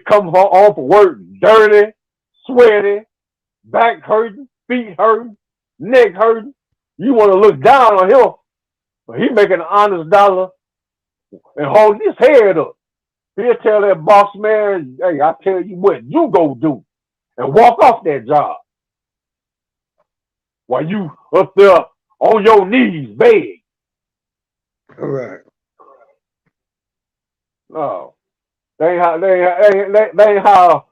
come home from work dirty, sweaty, back hurting, feet hurting, neck hurting. You want to look down on him, but he making an honest dollar and hold his head up. He'll tell that boss man, hey, I tell you what, you go do, and walk off that job while you up there on your knees beg. Right. No, they ain't how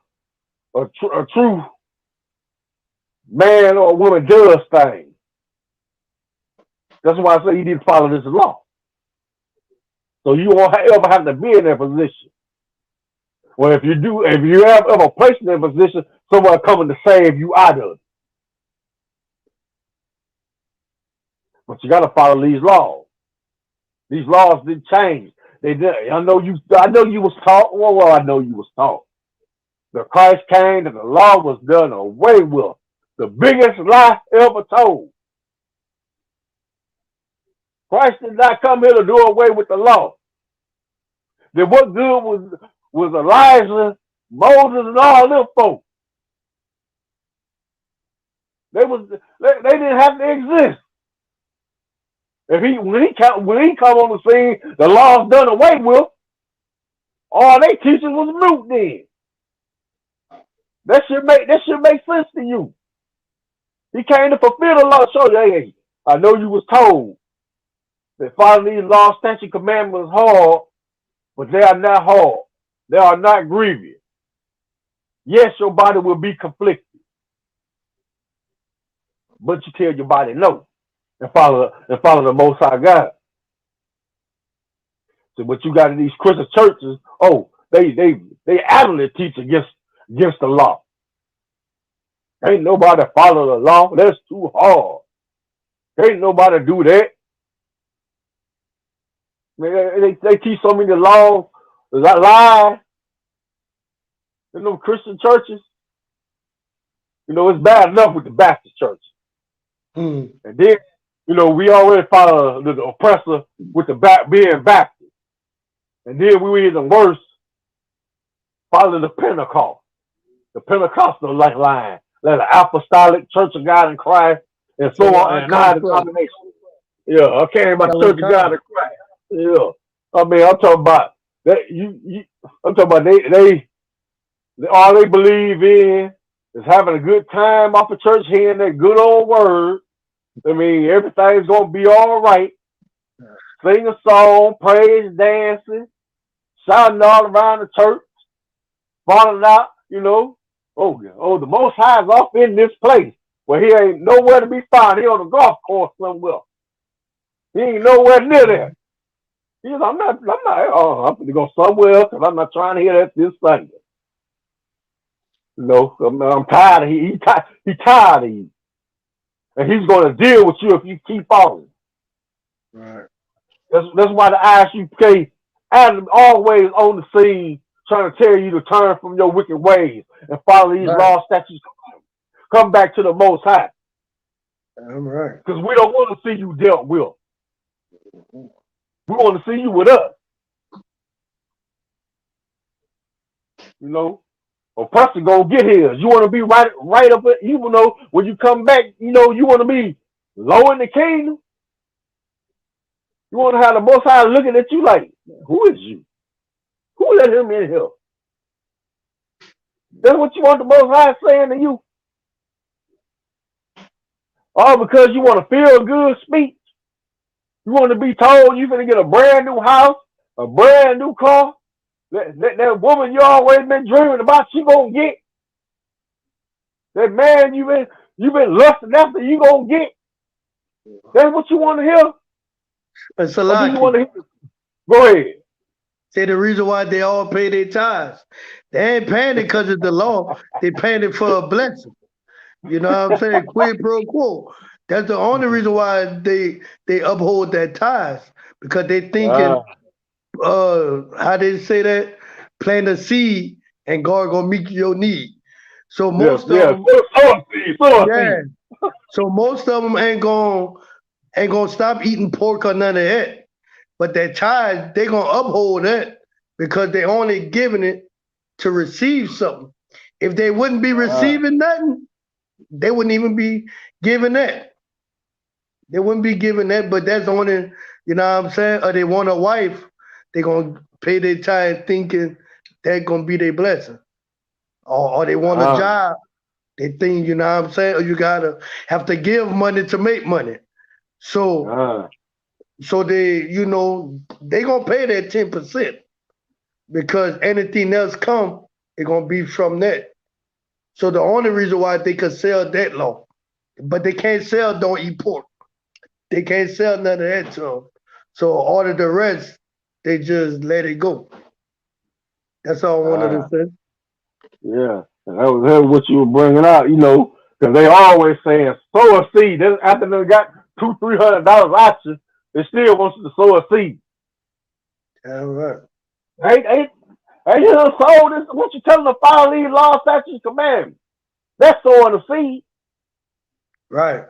a true man or woman does things. That's why I say you need to follow this law. So you won't ever have to be in that position. Well, if you have ever placed in that position, someone coming to save you out of it. But you got to follow these laws. These laws didn't change. They did. I know you was taught. Well, I know you was taught. The Christ came and the law was done away with. The biggest lie ever told. Christ did not come here to do away with the law. Then what good was Elijah, Moses, and all them folks? They didn't have to exist. When he come on the scene, the law's done away with. All they teaching was mute then. That should make sense to you. He came to fulfill the law. Show you, hey, I know you was told that following these law, statute, commandments hard, but they are not hard. They are not grievous. Yes, your body will be conflicted, but you tell your body no and follow the Most High God. So what you got in these Christian churches, they adamantly teach against the law. Ain't nobody follow the law. That's too hard. Ain't nobody do that. Man, they teach so many laws that lie in them Christian churches. It's bad enough with the Baptist church. And then, we already follow the oppressor with the being Baptist. And then we even worse, follow the Pentecostal line, like the Apostolic Church of God in Christ, and so on, and nine denominations. Yeah, I came about Church of God in Christ. Yeah, I mean, I'm talking about that. I'm talking about they all they believe in is having a good time off of church, hearing that good old word. I mean, everything's gonna be all right. Sing a song, praise, dancing, shouting all around the church, falling out. The Most High is off in this place where he ain't nowhere to be found. He on the golf course somewhere. He ain't nowhere near there. He said, I'm going to go somewhere else because I'm not trying to hear that this Sunday. I'm tired of he tired of you. And he's going to deal with you if you keep following. Right. That's why the I.S.U.P.K. always on the scene trying to tell you to turn from your wicked ways and follow these law statutes. Come back to the Most High. I'm right. Because we don't want to see you dealt with. We want to see you with us. A person gonna get his. You want to be right up. When you come back, you want to be low in the kingdom. You want to have the Most High looking at you like, who is you? Who let him in here? That's what you want the Most High saying to you. All because you want to feel a good speech. You want to be told you're going to get a brand new house, a brand new car. That woman you always been dreaming about, she gonna get. That man you been lusting after, you gonna get. That's what you want to hear. It's a lot. Go ahead. Say the reason why they all pay their tithes. They ain't paying it because of the law. They paying it for a blessing. You know what I'm saying? Quid pro quo. That's the only reason why they uphold that tithes, because they thinking, how they say that? Plant a seed and God gonna meet your need. So most of them, So most of them ain't gonna stop eating pork or none of that. But that tithe, they gonna uphold that because they only giving it to receive something. If they wouldn't be receiving nothing, they wouldn't even be giving that. They wouldn't be giving that, but that's only, you know what I'm saying? Or they want a wife, they gonna pay their tithe thinking that gonna be their blessing. Or they want a job, they think, you know what I'm saying? Or you gotta have to give money to make money. So they, they gonna pay that 10% because anything else come, it gonna be from that. So the only reason why they could sell that law, but they can't sell don't eat pork. They can't sell none of that to them. So all of the rest, they just let it go. That's all I wanted to say. Yeah, and that was what you were bringing out, because they always saying sow a seed. Then after they got $200-300 out you, they still want you to sow a seed. All right. Hey, you done sow this. What you telling them to follow these laws, statutes, commandments? That's sowing a seed. Right.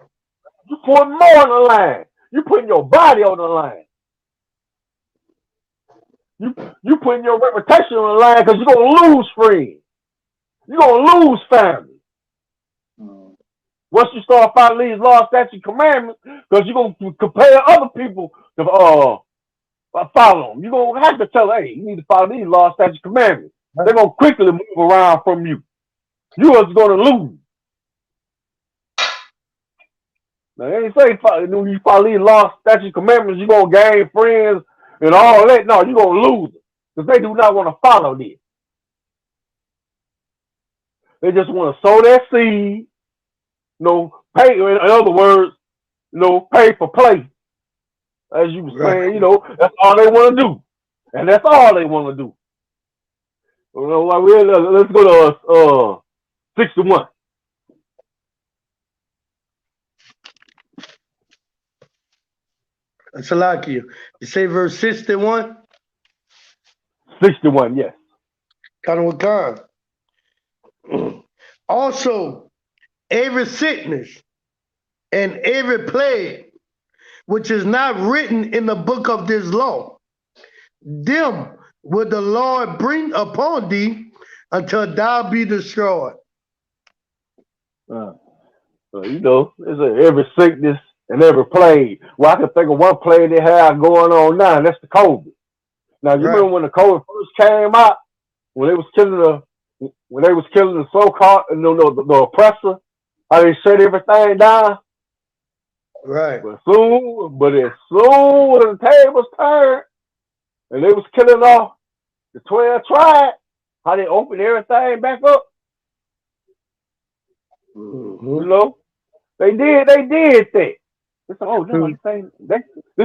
You put more on the line. You putting your body on the line. You putting your reputation on the line because you're gonna lose friends. You're gonna lose family. Once you start following these laws, statutes, commandments, because you're going to compare other people to follow them. You're going to have to tell them, hey, you need to follow these laws, statutes, commandments. They're going to quickly move around from you. You are going to lose. Now, they ain't say when you follow these laws, statutes, commandments, you're going to gain friends and all that. No, you're going to lose it because they do not want to follow this. They just want to sow their seed, pay. In other words, pay for play. As you were saying, that's all they want to do, and that's all they want to do. Let's go to 61. Salakia. You say verse 61? 61, yes. Kanawakan. Also, every sickness and every plague which is not written in the book of this law, them will the Lord bring upon thee until thou be destroyed. It's every sickness and every plague. Well, I can think of one plague they have going on now, and that's the COVID. Now, you remember when the COVID first came out, when they was killing the so-called, the oppressor, how they shut everything down? Right. But as soon as the tables turned and they was killing off the 12 tribes, how they opened everything back up. Mm-hmm. They did that. They said, oh, this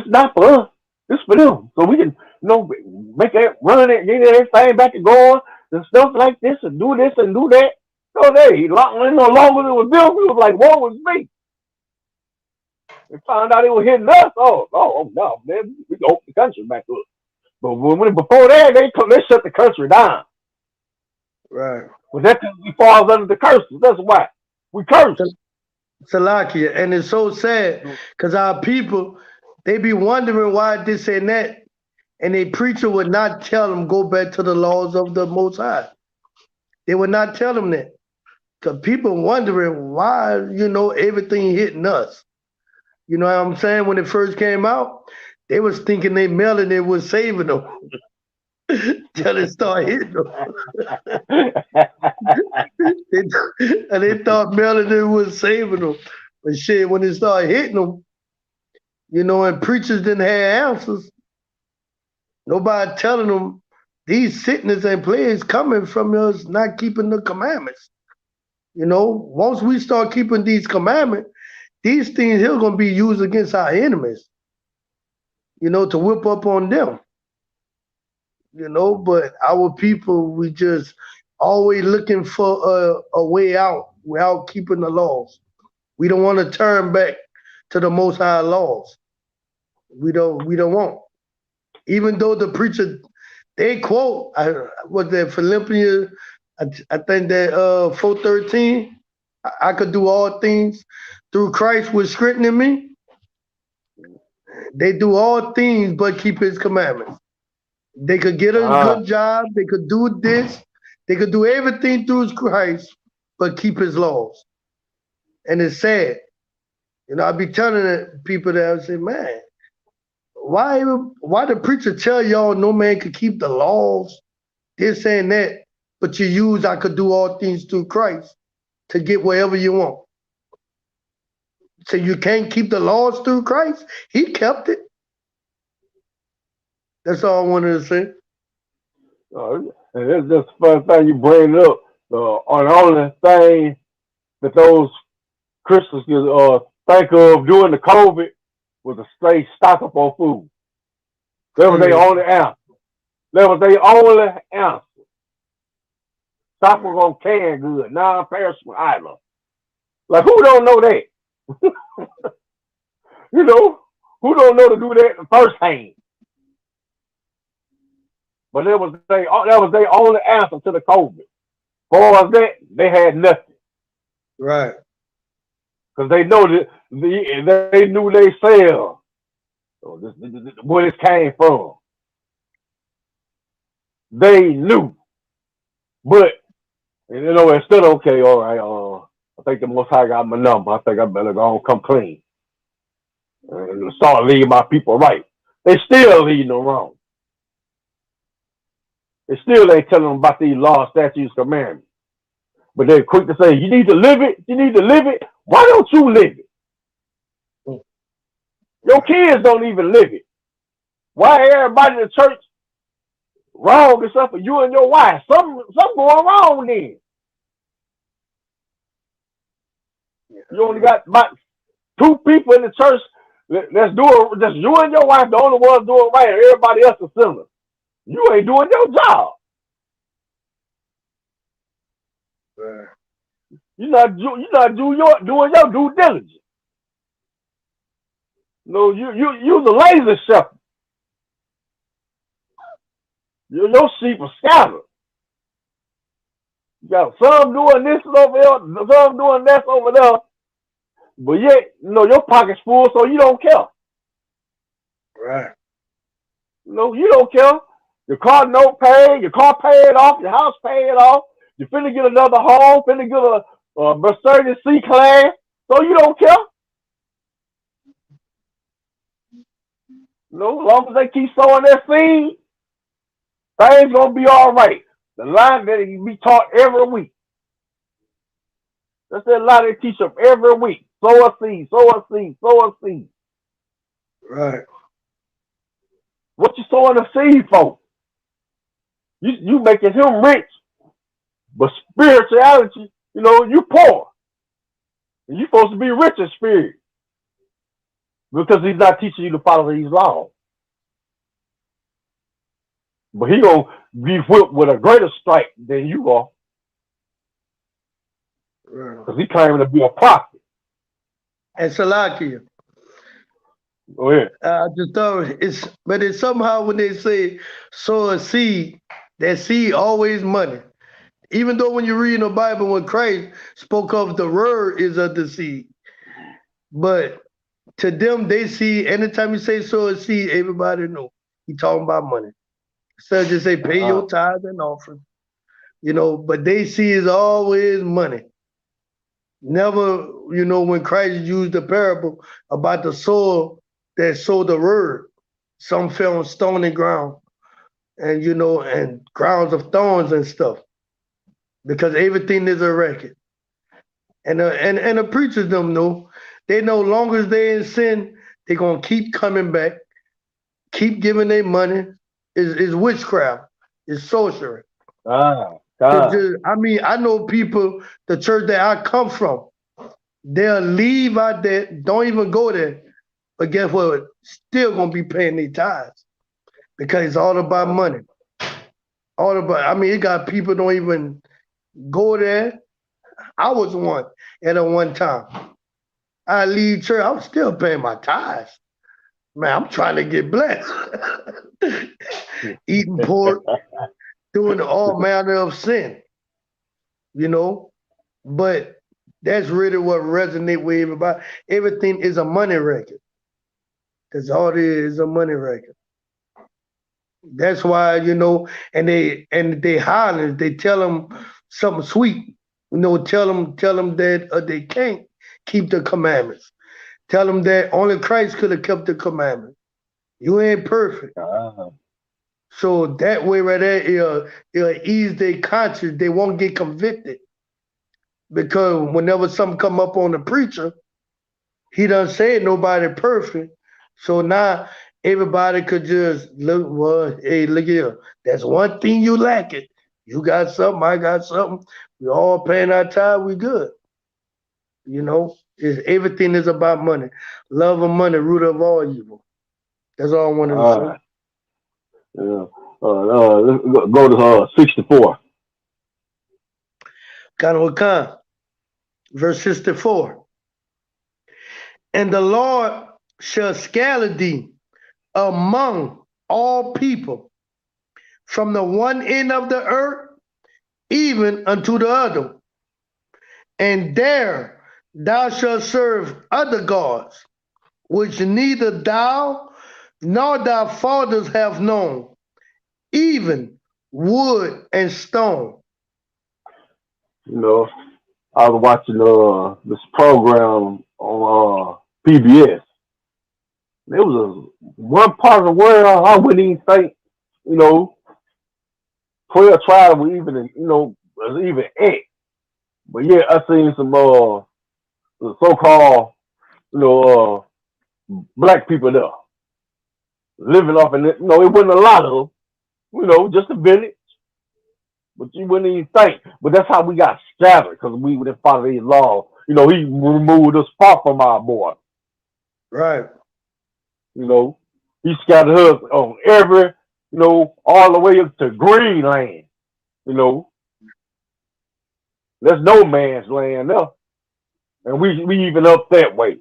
is not for us. This is for them. So we can, make it, run it, get everything back and going and stuff like this and do this and do that. So they no longer it was them. It was like, woe was me. They found out they were hitting us. Oh no, man, we can open the country back up. But before that, they shut the country down. Right. But that's because we falls under the curses. That's why we curse. Salakia, and it's so sad because our people, they be wondering why this and that, and a preacher would not tell them go back to the laws of the Most High. They would not tell them that because people wondering why everything hitting us. You know what I'm saying? When it first came out, they was thinking they melanin was saving them. Till it started hitting them. And they thought melanin was saving them. But shit, when it started hitting them, and preachers didn't have answers, nobody telling them these sickness and plagues coming from us not keeping the commandments. Once we start keeping these commandments, these things here are going to be used against our enemies, to whip up on them. But our people, we just always looking for a way out without keeping the laws. We don't want to turn back to the Most High laws. We don't want. Even though the preacher, they quote, was that Philippians, I think that 4:13, I could do all things through Christ which strengthening me. They do all things but keep his commandments. They could get a good job. They could do this. They could do everything through Christ, but keep his laws. And it's sad. I be telling people that I say, man, why the preacher tell y'all no man could keep the laws, this and that, but you use I could do all things through Christ to get wherever you want. So you can't keep the laws through Christ? He kept it. That's all I wanted to say. And that's just the first thing you bring up. On the only thing that those Christians could think of during the COVID was to stay stock up on food. That was their only answer. Stock was on canned good, non-perishable items. Like, who don't know that? Who don't know to do that firsthand? But that was their only answer to the COVID. For that, they had nothing. Right. Because they know that they knew they sell where this came from. They knew. But, instead of, okay, all right, I think the Most High got my number. I think I better go and come clean and start leading my people right. They still leading them wrong. They still ain't telling them about these laws, statutes, commandments. But they're quick to say, you need to live it. You need to live it. Why don't you live it? Your kids don't even live it. Why everybody in the church wrong except for you and your wife? Something going wrong then. You only got about 2 people in the church that's doing, just you and your wife, the only ones doing right, and everybody else is sinner. You ain't doing your job. Right. You're not doing your due diligence. No, you're the lazy shepherd. Your sheep are scattered. You got some doing this over there, some doing that over there, but yet, your pocket's full, so you don't care. Right. You don't care. Your car note paid, your car paid off, your house paid off. You finna get another home, finna get a Mercedes C-Class, so you don't care. As long as they keep sowing their seed, things gonna be all right. The line that you be taught every week. That's that line they teach them every week. Sow a seed, sow a seed, sow a seed. Right. What you sowing a seed for? You making him rich, but spirituality, you poor. And you supposed to be rich in spirit because he's not teaching you to follow these laws. But he gonna be whipped with a greater strike than you are, because he claiming to be a prophet. And Salakia, Go ahead. I just thought it's somehow when they say sow a seed, that seed always money. Even though when you read in the Bible, when Christ spoke of the word is of the seed, but to them they see anytime you say sow a seed, everybody know he talking about money. So just say pay your tithes and offering, but they see is always money. Never, when Christ used the parable about the soil that sowed the word, some fell on stony ground and and grounds of thorns and stuff, because everything is a record. And the preachers them know, they know long as they in sin, they gonna keep coming back, keep giving their money. Is witchcraft, is sorcery. God. I know people, the church that I come from, they'll leave out there, don't even go there, but guess what? Still gonna be paying their tithes because it's all about money. It got people don't even go there. I was one at one time. I leave church, I was still paying my tithes. Man, I'm trying to get blessed. Eating pork, doing all manner of sin, But that's really what resonates with everybody. Everything is a money record. That's all it is, a money record. That's why, and they holler, they tell them something sweet. Tell them that they can't keep the commandments. Tell them that only Christ could have kept the commandments. You ain't perfect. So that way right there, it'll ease their conscience. They won't get convicted. Because whenever something come up on the preacher, he done said nobody perfect. So now everybody could just look, well, hey, look here. That's one thing you lacking. You got something, I got something. We all paying our tithe, we good. Everything is about money. Love of money, root of all evil. That's all I wanted to say. Yeah. Let's go to 64. Kanawakan, verse 64. And the Lord shall scatter thee among all people, from the one end of the earth even unto the other. And there thou shalt serve other gods, which neither thou nor thy fathers have known, even wood and stone. I was watching this program on PBS. There was one part of the world I wouldn't even think, you know, 12 tribes were even, was even at. But yeah, I seen some the so-called, you know, black people there living off in it. It wasn't a lot of them, just a village. But you wouldn't even think. But that's how we got scattered because we didn't follow these laws. He removed us far from our border. Right. He scattered us on every, all the way up to Greenland. There's no man's land there. And we even up that way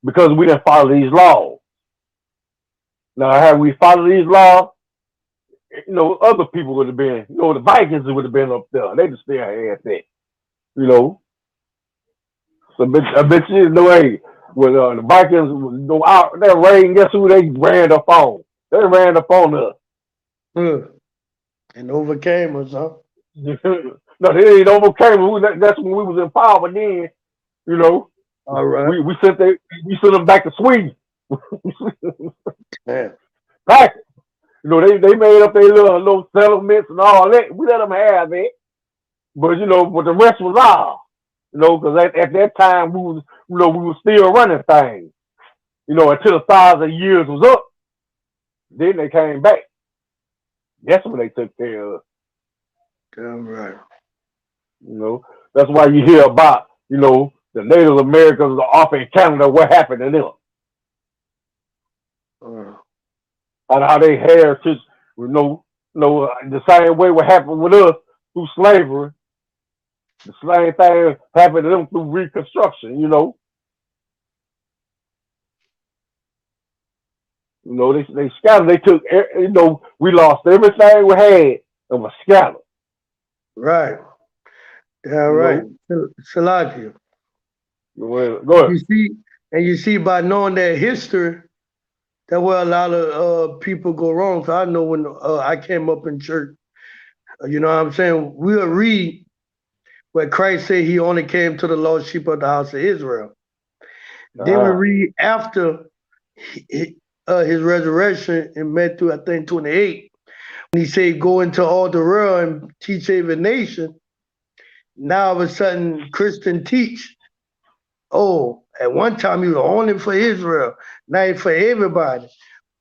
because we didn't follow these laws. Now, had we followed these laws, other people would have been, the Vikings would have been up there. They just still had that, So I bet you, hey, when the Vikings go out, that rain, guess who they ran up on? They ran up on us. And overcame us, huh? No, they ain't overcame. That's when we was in power then, All right. We sent them back to Sweden. Yeah. Back. They made up their little settlements and all that. We let them have it. But, but the rest was ours. Because at that time we were still running things. Until 1,000 years was up. Then they came back. That's when they took care of us. Damn right. That's why you hear about, the Native Americans off in Canada, what happened to them. And how they heritage, the same way what happened with us through slavery. The same thing happened to them through Reconstruction, They scattered. They took, we lost everything we had and was scattered. Right. Yeah, right. Salakia. Go ahead. You see by knowing that history, that's where a lot of people go wrong. So I know when I came up in church, you know what I'm saying? We'll read where Christ said he only came to the lost sheep of the house of Israel. Then we read after his resurrection in Matthew, I think 28, when he said, go into all the world and teach every nation. Now all of a sudden, Christian teach, at one time he was only for Israel, not for everybody.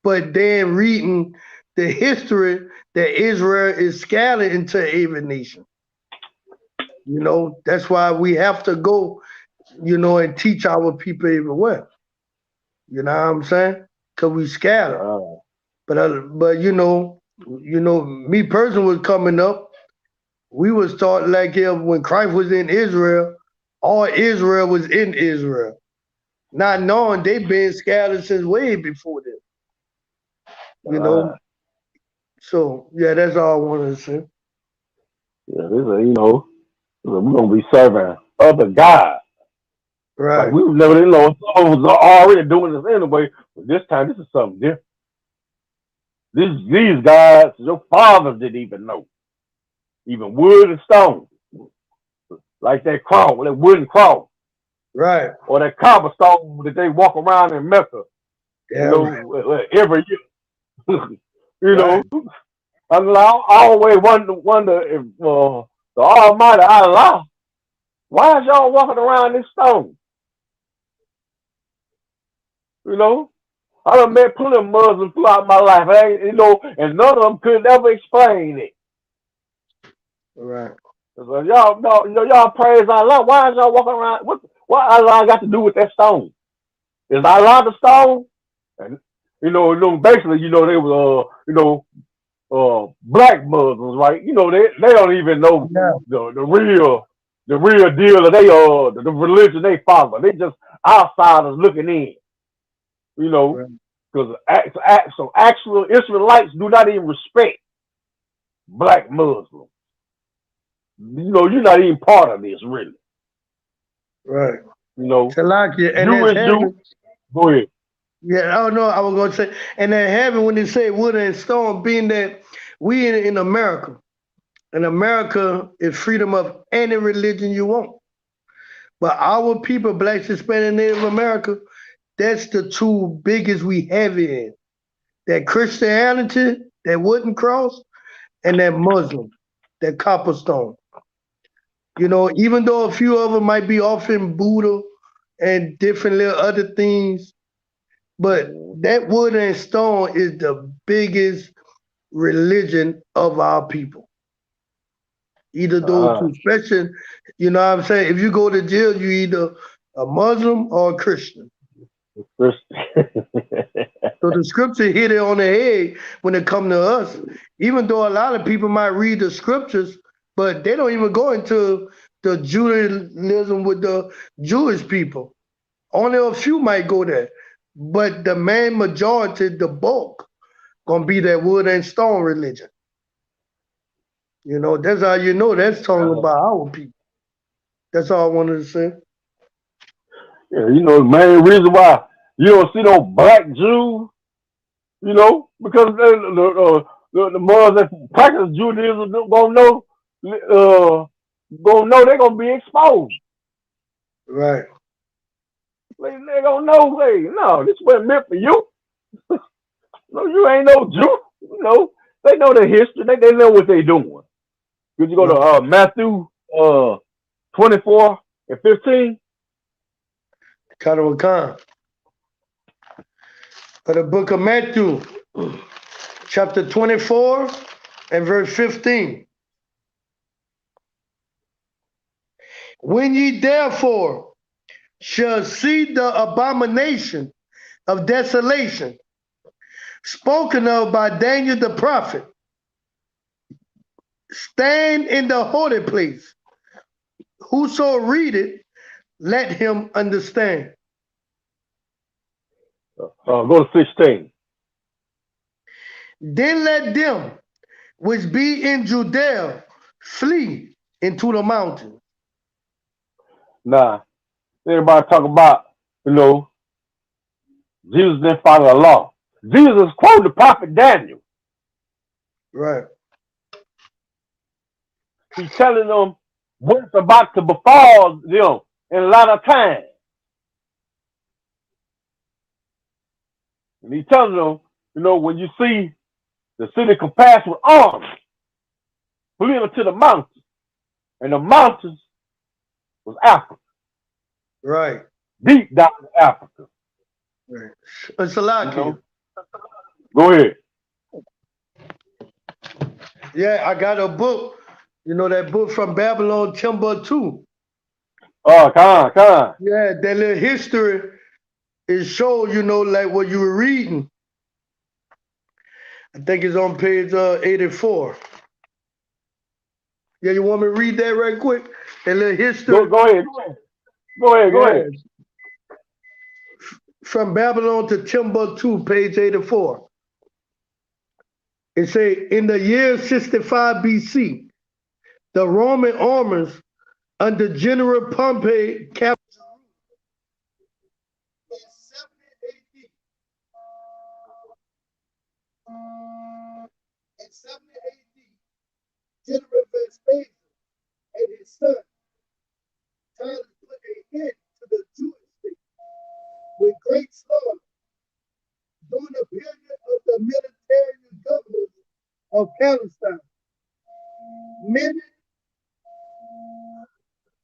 But then reading the history that Israel is scattered into every nation. That's why we have to go, and teach our people everywhere. You know what I'm saying? Because we scattered. But me personally was coming up, we was taught like when Christ was in Israel, all Israel was in Israel. Not knowing they've been scattered since way before that. So, yeah, that's all I wanted to say. Yeah, we're going to be serving other gods. Right. Like we was never, was already doing this anyway. But this time, this is something different. These guys, your fathers didn't even know. Even wood and stone. Like that cross, that wooden cross. Right. Or that cobblestone that they walk around in Mecca. Every year. I always wonder if the Almighty Allah, why is y'all walking around this stone? I done met plenty of Muslims throughout my life, and none of them could ever explain it. Right. So y'all praise Allah. Why is y'all walking around? What Allah got to do with that stone? Is Allah the stone? And basically, they were black Muslims, right? They don't even know the real deal of the religion they follow. They just outsiders looking in. Because so actual Israelites do not even respect black Muslims. You're not even part of this, really. Right. Salakia, and go ahead. Yeah, I know. I was going to say, and then heaven, when they say wood and stone, being that we in America, and America is freedom of any religion you want. But our people, Blacks, Hispanic, Native America, that's the two biggest we have in. That Christianity, that wooden cross, and that Muslim, that copperstone. You know, even though a few of them might be off in Buddha and different little other things, but that wood and stone is the biggest religion of our people. Either those two, especially, you know what I'm saying? If you go to jail, you either a Muslim or a Christian. So the scripture hit it on the head when it come to us. Even though a lot of people might read the scriptures, but they don't even go into the Judaism with the Jewish people. Only a few might go there. But the main majority, the bulk, gonna be that wood and stone religion. You know, that's how you know that's talking about our people. That's all I wanted to say. Yeah, you know, the main reason why you don't see no black Jews, you know, because the ones that practice Judaism gonna know they're gonna be exposed. Right. They gonna know, hey, no, this wasn't meant for you. No, you ain't no Jew. You know, they know the history. They know what they doing. Could you go to Matthew 24:15? Khan. The book of Matthew, chapter 24 and verse 15. When ye therefore shall see the abomination of desolation spoken of by Daniel the prophet, stand in the holy place. Whoso read it, let him understand. Go to 16. Then let them which be in Judea flee into the mountains. Nah, everybody talk about, you know, Jesus didn't follow the law. Jesus quoted the prophet Daniel. Right. He's telling them what's about to befall them in a lot of time. And he's telling them, you know, when you see the city compassed with arms, flee into the mountains. And the mountains was Africa. Right. Deep down in Africa. Right. It's a lot, you know? Go ahead. Yeah, I got a book. You know that book from Babylon, Timbuktu. Oh, come on. Yeah, that little history is show, you know, like what you were reading. I think it's on page 84. Yeah, you want me to read that right quick? That little history? Go ahead. From Babylon to Timbuktu, page 84. It say, in the year 65 BC, the Roman armies under General Pompey captured in 70 AD. In 70 AD, General Vespasian and his son tried to put a hit to the Jewish state with great slaughter during the period of the military governors of Palestine. Many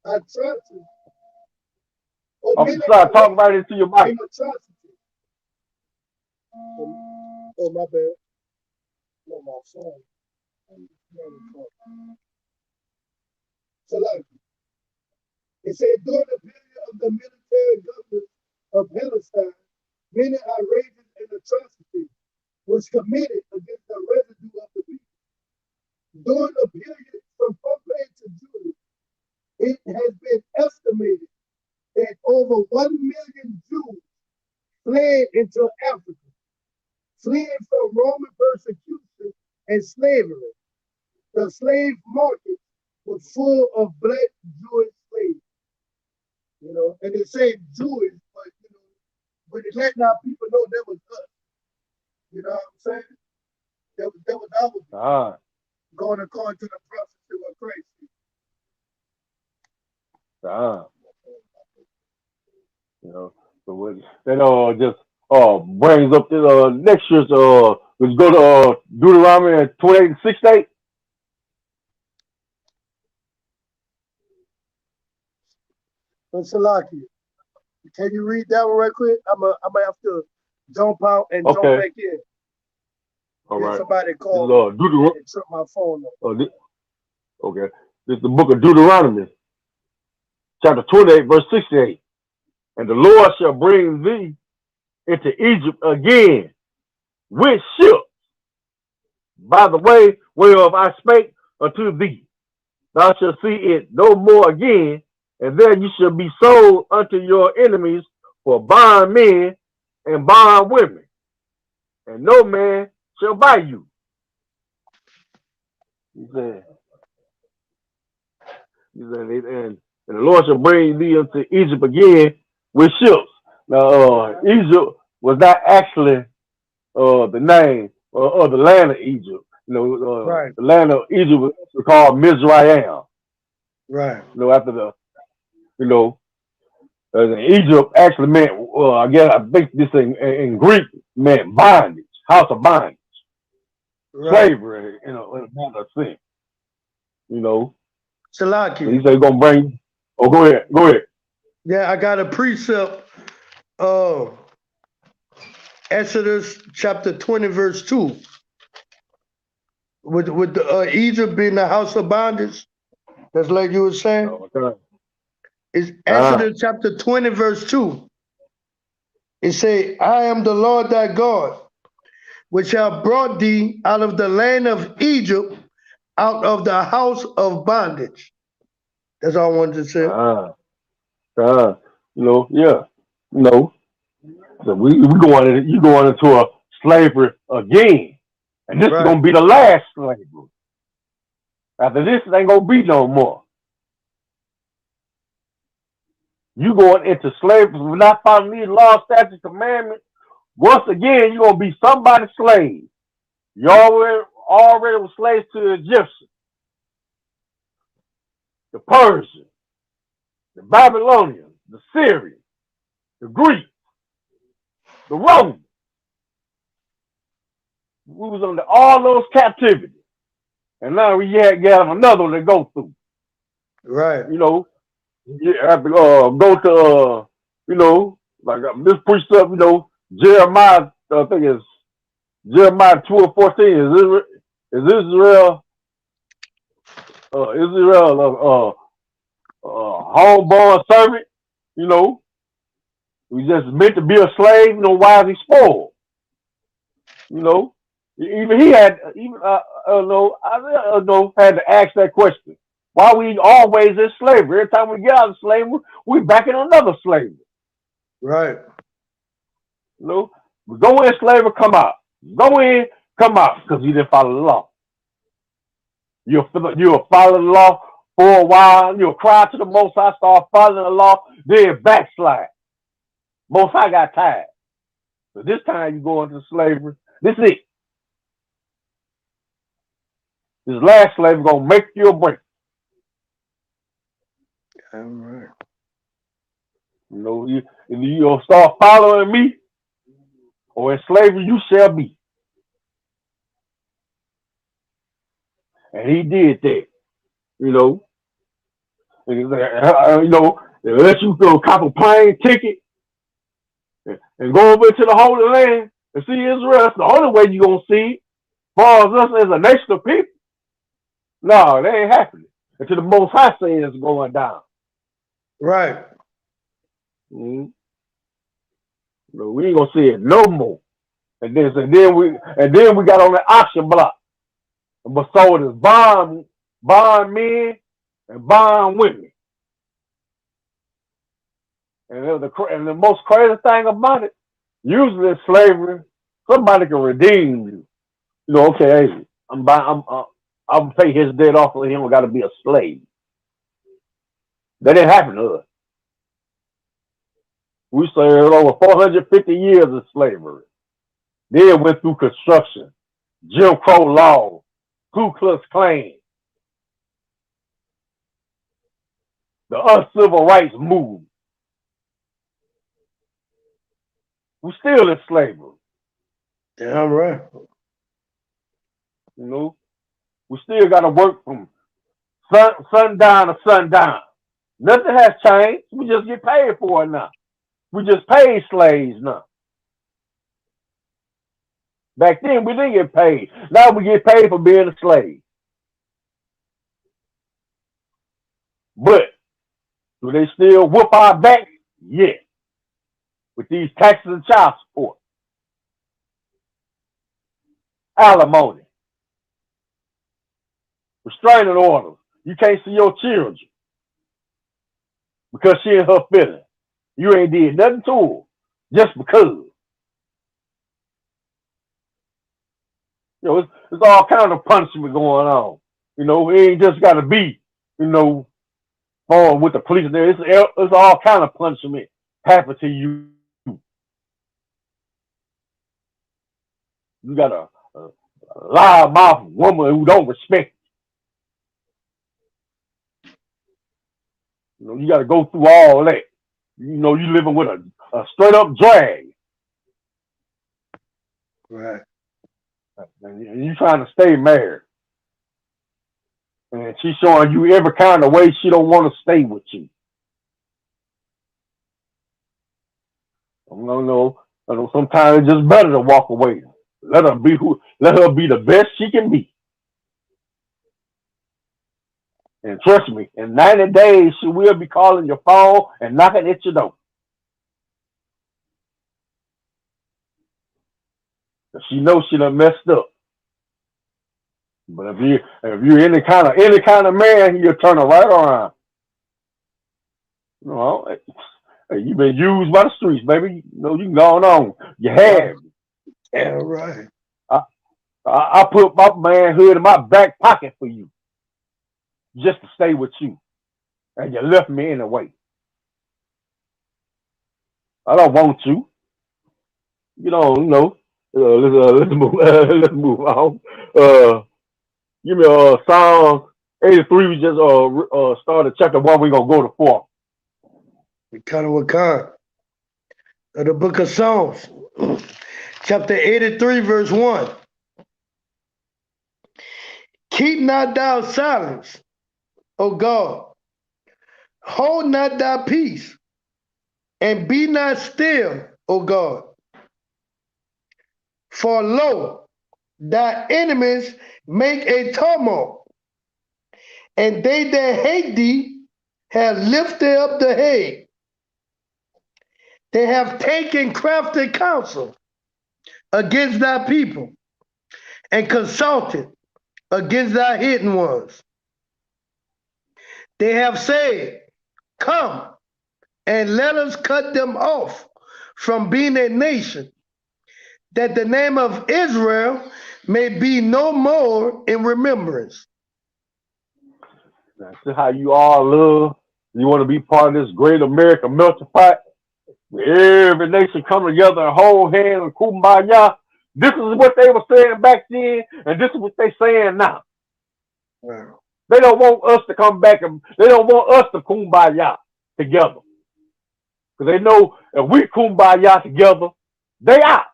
atrocities. Start talking right into your mic. Oh, my bad. No, my phone. SHALAM. It said during the period of the military government of Palestine, many outrages and atrocities was committed against the residue of the people. During the period from Pompey to Julius, it has been estimated that over 1 million Jews fled into Africa, fleeing from Roman persecution and slavery. The slave market was full of black Jewish slaves. You know, and they say Jewish, but you know, but it let our people know that was us. You know what I'm saying? That was our people going according to the prophecy of Christ. that just brings up the next year's let's go to Deuteronomy 28:6-8. Salaki, can you read that one right quick? I'm gonna have to jump out and jump Okay, back in. all Then right. somebody This is called me Deuteronomy. and took my phone up. Okay, this is the book of Deuteronomy, chapter 28:6-8. And the Lord shall bring thee into Egypt again with ships by the way whereof I spake unto thee. Thou shalt see it no more again, and there you shall be sold unto your enemies for bondmen and bondwomen, and no man shall buy you. He said, and the Lord shall bring thee into Egypt again with ships. Now, Egypt was not actually the name of the land of Egypt. Right, The land of Egypt was called Mizraim. right, After the, you know, Egypt actually meant, I think this in Greek meant bondage, house of bondage, right. slavery, in a matter of sense. So Salaki. he said, going to bring, oh, go ahead. Yeah, I got a precept of Exodus chapter 20, verse 2. With Egypt being the house of bondage, that's like you were saying. Oh, okay. It's Exodus chapter 20, verse 2. It say, I am the Lord thy God, which have brought thee out of the land of Egypt, out of the house of bondage. That's all I wanted to say. Yeah. So you going into a slavery again. And this is Right, gonna be the last slavery. After this, it ain't gonna be no more. You going into slavery for not following these laws, statutes, commandments. Once again, you're gonna be somebody's slave. You already was slaves to the Egyptians, the Persians, the Babylonians, the Syrians, the Greeks, the Romans. We was under all those captivities. And now we got another one to go through. right, You have to go to, like this precept, Jeremiah, I think it's Jeremiah 2:14. Is Israel, homeborn servant? We just meant to be a slave, why is he spoiled? Even he had, had to ask that question. Why we always in slavery? Every time we get out of slavery, we back in another slavery. right. We go in slavery, come out. Go in, come out, because you didn't follow the law. You'll follow the law for a while. You'll cry to the Most High, start following the law, then backslide. Most High got tired. So this time you go into slavery. This is it. This last slavery gonna make you or break. All right. You'll start following me, or in slavery you shall be. And he did that. Unless you go cop a plane ticket and go over to the Holy Land and see Israel, that's the only way you're gonna see it. As far as us as a nation of people, no, that ain't happening. Until the Most High says it's going down. Right. Mm-hmm. We ain't gonna see it no more. And then we got on the auction block. But sold as bond men and bond women. And the most crazy thing about it, usually in slavery, somebody can redeem you. Okay, hey, I'm pay his debt off, and he don't got to be a slave. That didn't happen to us. We served over 450 years of slavery. Then went through construction, Jim Crow law, Ku Klux Klan, the uncivil rights movement. We still in slavery. Damn right. You know, we still got to work from sundown to sundown. Nothing has changed. We just get paid for it now. We just paid slaves now. Back then, we didn't get paid. Now we get paid for being a slave. But do they still whoop our back? Yeah. With these taxes and child support. Alimony. Restraining orders. You can't see your children because she in her feelings. You ain't did nothing to her just because. You know, it's all kind of punishment going on. You know, it ain't just got to be, you know, with the police there. It's all kind of punishment happen to you. You got a loud mouth woman who don't respect you. You know, you got to go through all that. You know, you living with a straight up drag. Right. And you trying to stay married. And she's showing you every kind of way she don't want to stay with you. No. Sometimes it's just better to walk away. Let her be the best she can be. And trust me, in 90 days she will be calling your phone and knocking at your door. She knows she done messed up. But if you're any kind of man, you'll turn her right around. You know, hey, you've been used by the streets, baby. You know, you can go on. You have. Yeah, right. I put my manhood in my back pocket for you, just to stay with you, and you left me anyway. I don't want you. You know. Let's move. Let's move on. Give me Psalm 83. We just started chapter 1. We're gonna go to 4. Wakanda. The book of Psalms, chapter 83, verse 1. Keep not thou silence, O God. Hold not thy peace, and be not still, O God. For lo, thy enemies make a tumult, and they that hate thee have lifted up the head. They have taken crafty counsel against thy people, and consulted against thy hidden ones. They have said, come, and let us cut them off from being a nation, that the name of Israel may be no more in remembrance. That's how you all love. You want to be part of this great America melting pot? Every nation come together and hold hands and kumbaya. This is what they were saying back then, and this is what they're saying now. Wow. They don't want us to come back, and they don't want us to kumbaya together. Because they know if we kumbaya together, they out.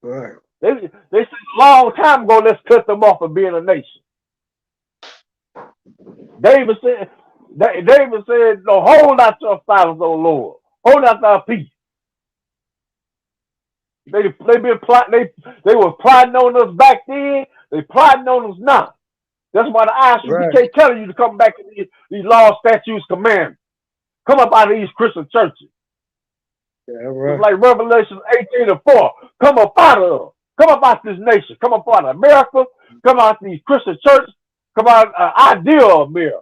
Right. They said a long time ago, let's cut them off of being a nation. David said, no, hold not your silence, O Lord. Hold not thy peace. They been plotting. They were plotting on us back then. They plotting on us now. That's why the I.S.U.P.K telling you to come back to these laws, statutes, commandments. Come up out of these Christian churches. Yeah, right. It's like Revelation 18:4. Come up out of them. Come up out this nation. Come up out of America. Come out these Christian churches. Come out idea of America.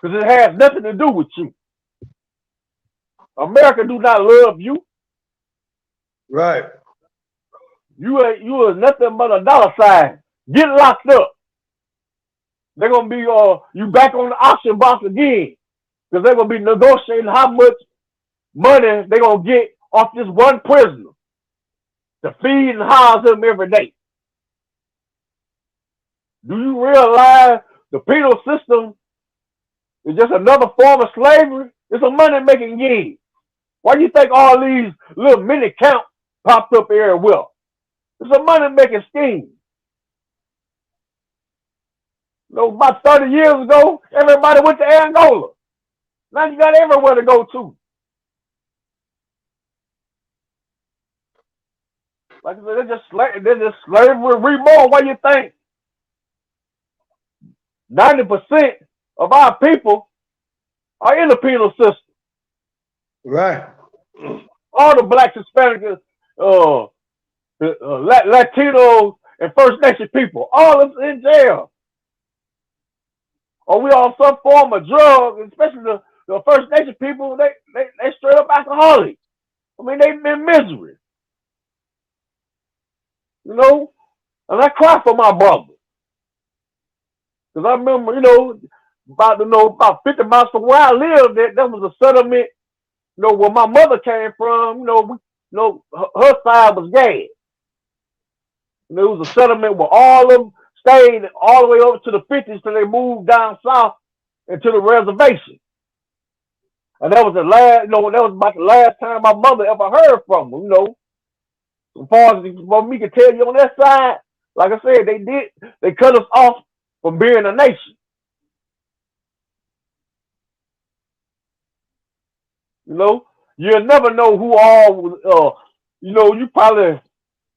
Because it has nothing to do with you. America do not love you. Right. You are nothing but a dollar sign. Get locked up. They're gonna be you back on the auction box again. Because they're gonna be negotiating how much money they're gonna get off this one prisoner to feed and house them every day. Do you realize the penal system is just another form of slavery? It's a money making game. Why do you think all these little mini camps popped up everywhere? It's a money-making scheme. You know, about 30 years ago, everybody went to Angola. Now you got everywhere to go to. Like I said, they're just slavery reborn. What do you think? 90% of our people are in the penal system. Right. All the blacks, Hispanics, Latinos, and First Nation people, all of us in jail. Or we on some form of drug, especially the First Nation people, they straight up alcoholics. I mean, they've been misery. You know? And I cry for my brother. Because I remember, about 50 miles from where I lived, that was a settlement, where my mother came from, her side was gay. And there was a settlement where all of them stayed all the way over to the 50s till they moved down south into the reservation. And that was that was about the last time my mother ever heard from them, As far as me can tell you on that side, like I said, they cut us off from being a nation. You'll never know who all, you probably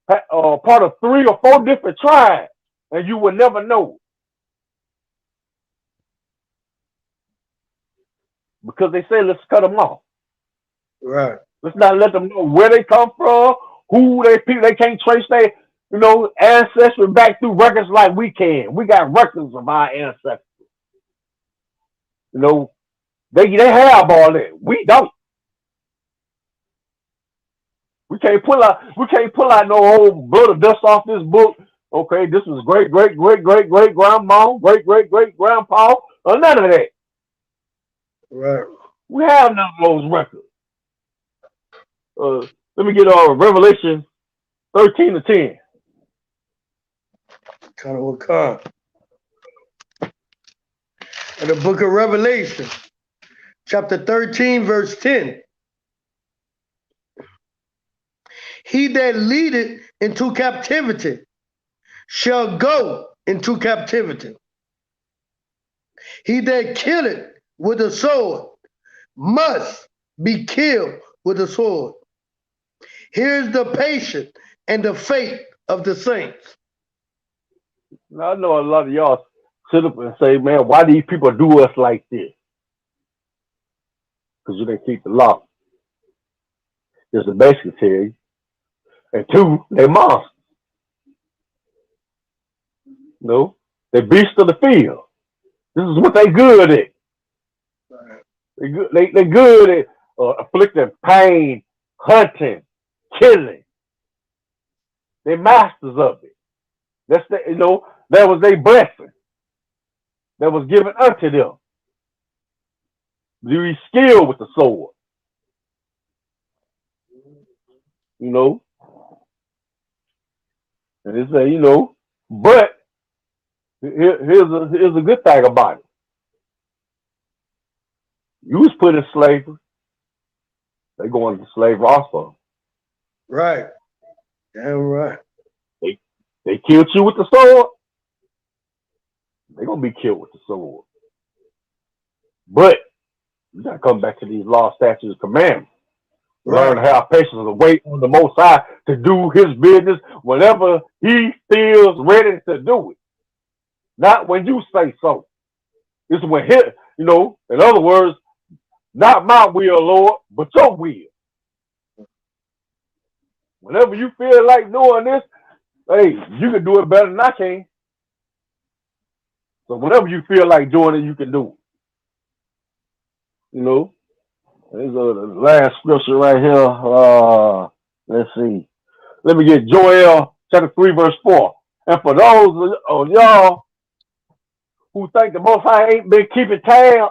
part of 3 or 4 different tribes, and you will never know. Because they say, let's cut them off. Right. Let's not let them know where they come from, who they people. They can't trace their, ancestry back through records like we can. We got records of our ancestors. They have all that. We don't. We can't pull out no old blood of dust off this book. Okay, this was great grandma, great grandpa, or none of that. Right. We have none of those records. Let me get Revelation 13:10. Kind of what kind? In the book of Revelation, chapter 13, verse 10. He that leadeth into captivity shall go into captivity. He that killeth with a sword must be killed with a sword. Here's the patience and the faith of the saints. Now, I know a lot of y'all sit up and say, man, why these people do us like this? Because you didn't keep the law. Just to basically tell you. And 2, they monsters. They beasts of the field. This is what they good at. They good at afflicting pain, hunting, killing. They're masters of it. That's that was their blessing that was given unto them. They skilled with the sword. And they say, but here's a good thing about it. You was put in slavery. They go into slavery also. Right. Damn right. They killed you with the sword. They're going to be killed with the sword. But you got to come back to these law, statutes, and commandments. Right. Learn to have patience and wait on the Most High to do his business whenever he feels ready to do it. Not when you say so. It's when in other words, not my will, Lord, but your will. Whenever you feel like doing this, hey, you can do it better than I can. So whenever you feel like doing it, you can do it. There's the last scripture right here. Let's see. Let me get Joel chapter 3, verse 4. And for those of y'all who think the Most High ain't been keeping tab,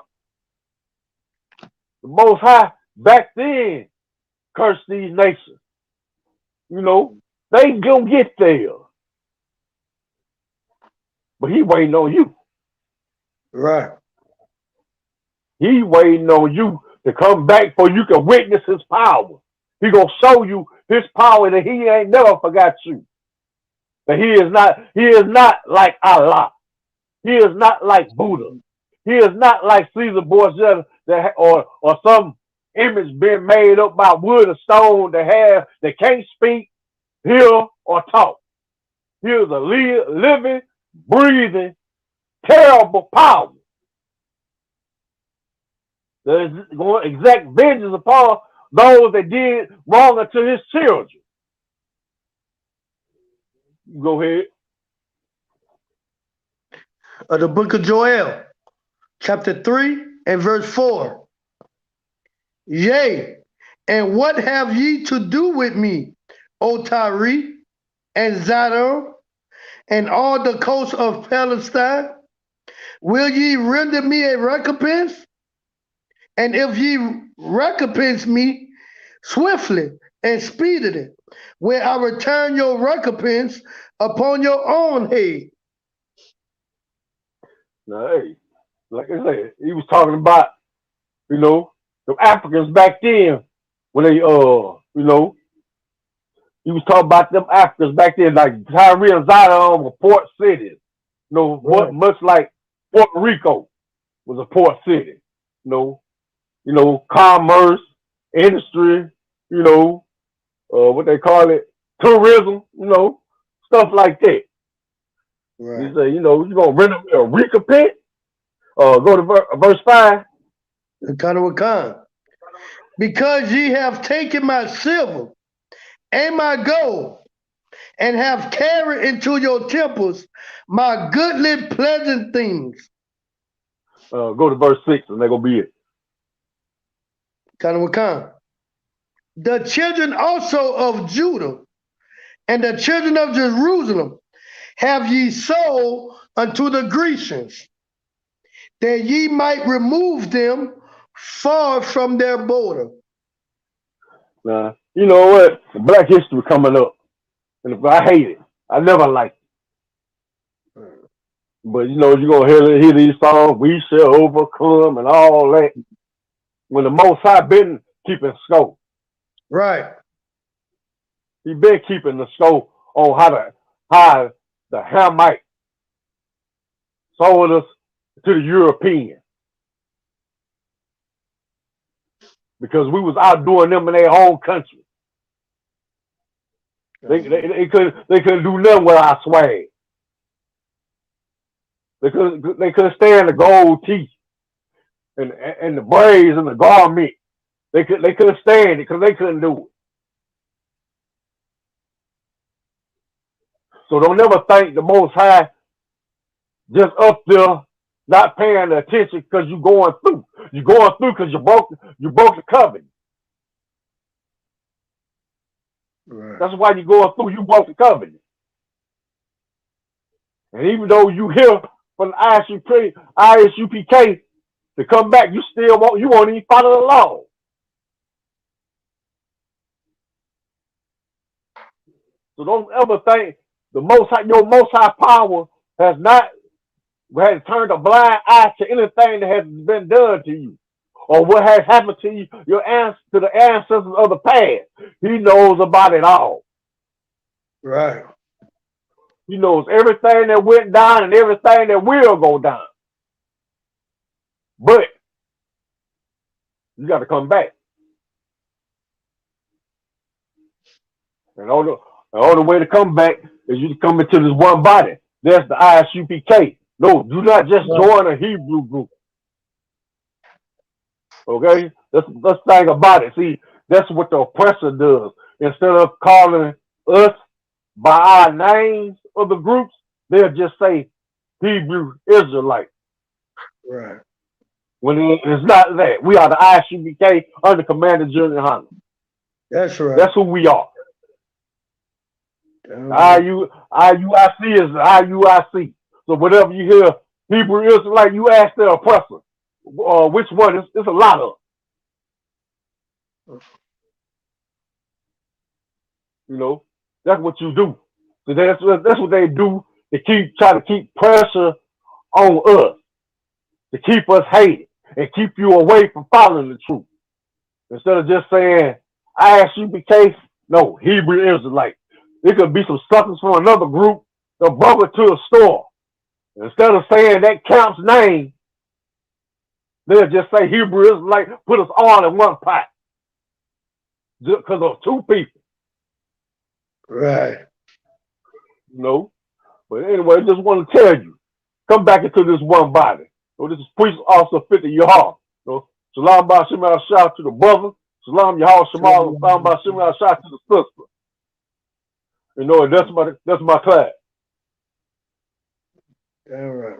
the Most High back then cursed these nations. They gonna get there. But he waiting on you. Right. He waiting on you to come back for you can witness his power. He gonna show you his power that he ain't never forgot you. That he is not like Allah. He is not like Buddha. He is not like Caesar Borgia or some image being made up by wood or stone that can't speak, hear, or talk. He is a living, breathing, terrible power. There is going to exact vengeance upon those that did wrong unto his children. Go ahead. The book of Joel, chapter 3 and verse 4. Yea, and what have ye to do with me, O Tyre and Zidon, and all the coast of Palestine? Will ye render me a recompense? And if ye recompense me swiftly and speedily, will I return your recompense upon your own head. Now, hey, like I said, he was talking about, the Africans back then when they, he was talking about them Africans back then, like Tyre and Zidon were port cities. Right. Much like Puerto Rico was a port city. Commerce, industry, what they call it, tourism, stuff like that. Right. You say, you're gonna render a recompense. Go to verse 5. Because ye have taken my silver and my gold, and have carried into your temples my goodly pleasant things. Go to verse 6, and they're gonna be it. The children also of Judah and the children of Jerusalem have ye sold unto the Grecians, that ye might remove them far from their border. Now, you know what? Black history coming up. And I hate it. I never liked it. But you're gonna hear these songs, we shall overcome and all that. When the Most High been keeping scope. Right. He been keeping the scope on how the Hamite sold us to the European. Because we was outdoing them in their own country. They couldn't do nothing with our swag. They couldn't stand the gold teeth and the braids and the garment. They couldn't stand it because they couldn't do it. So don't never think the Most High just up there not paying attention because you're going through. You're going through because you broke the covenant. Right. That's why you're going through. You broke the covenant. And even though you hear from the I.S.U.P.K to come back, you won't even follow the law. So don't ever think your Most High power has turned a blind eye to anything that has been done to you, or what has happened to you, to the ancestors of the past. He knows about it all. Right. He knows everything that went down and everything that will go down. But you got to come back. And the only way to come back is you to come into this one body. That's the I.S.U.P.K. No, do not just join a Hebrew group. Okay? Let's think about it. See, that's what the oppressor does. Instead of calling us by our names of the groups, they'll just say Hebrew Israelite. Right. When it's not that. We are the I.S.U.P.K under Commander General YAHANNA. That's right. That's who we are. IUIC is the IUIC. So whatever you hear Hebrew Israelite, you ask the oppressor, which one? It's a lot of them. That's what you do. So that's what they do to try to keep pressure on us, to keep us hated and keep you away from following the truth. Instead of just saying I.S.U.P.K, no, Hebrew Israelite. It could be some suckers from another group that brought it to a store. Instead of saying that camp's name, they'll just say Hebrew Israelite, put us all in one pot. Just because of two people. Right. No. But anyway, I just want to tell you, come back into this one body. So this is Priest Officer 50 Yahar. So Shalom Bashim al Shah to the brother. Shalom Yahar Shamal. Shalom Bashim al Shah to the sister. You know, that's my class. All right.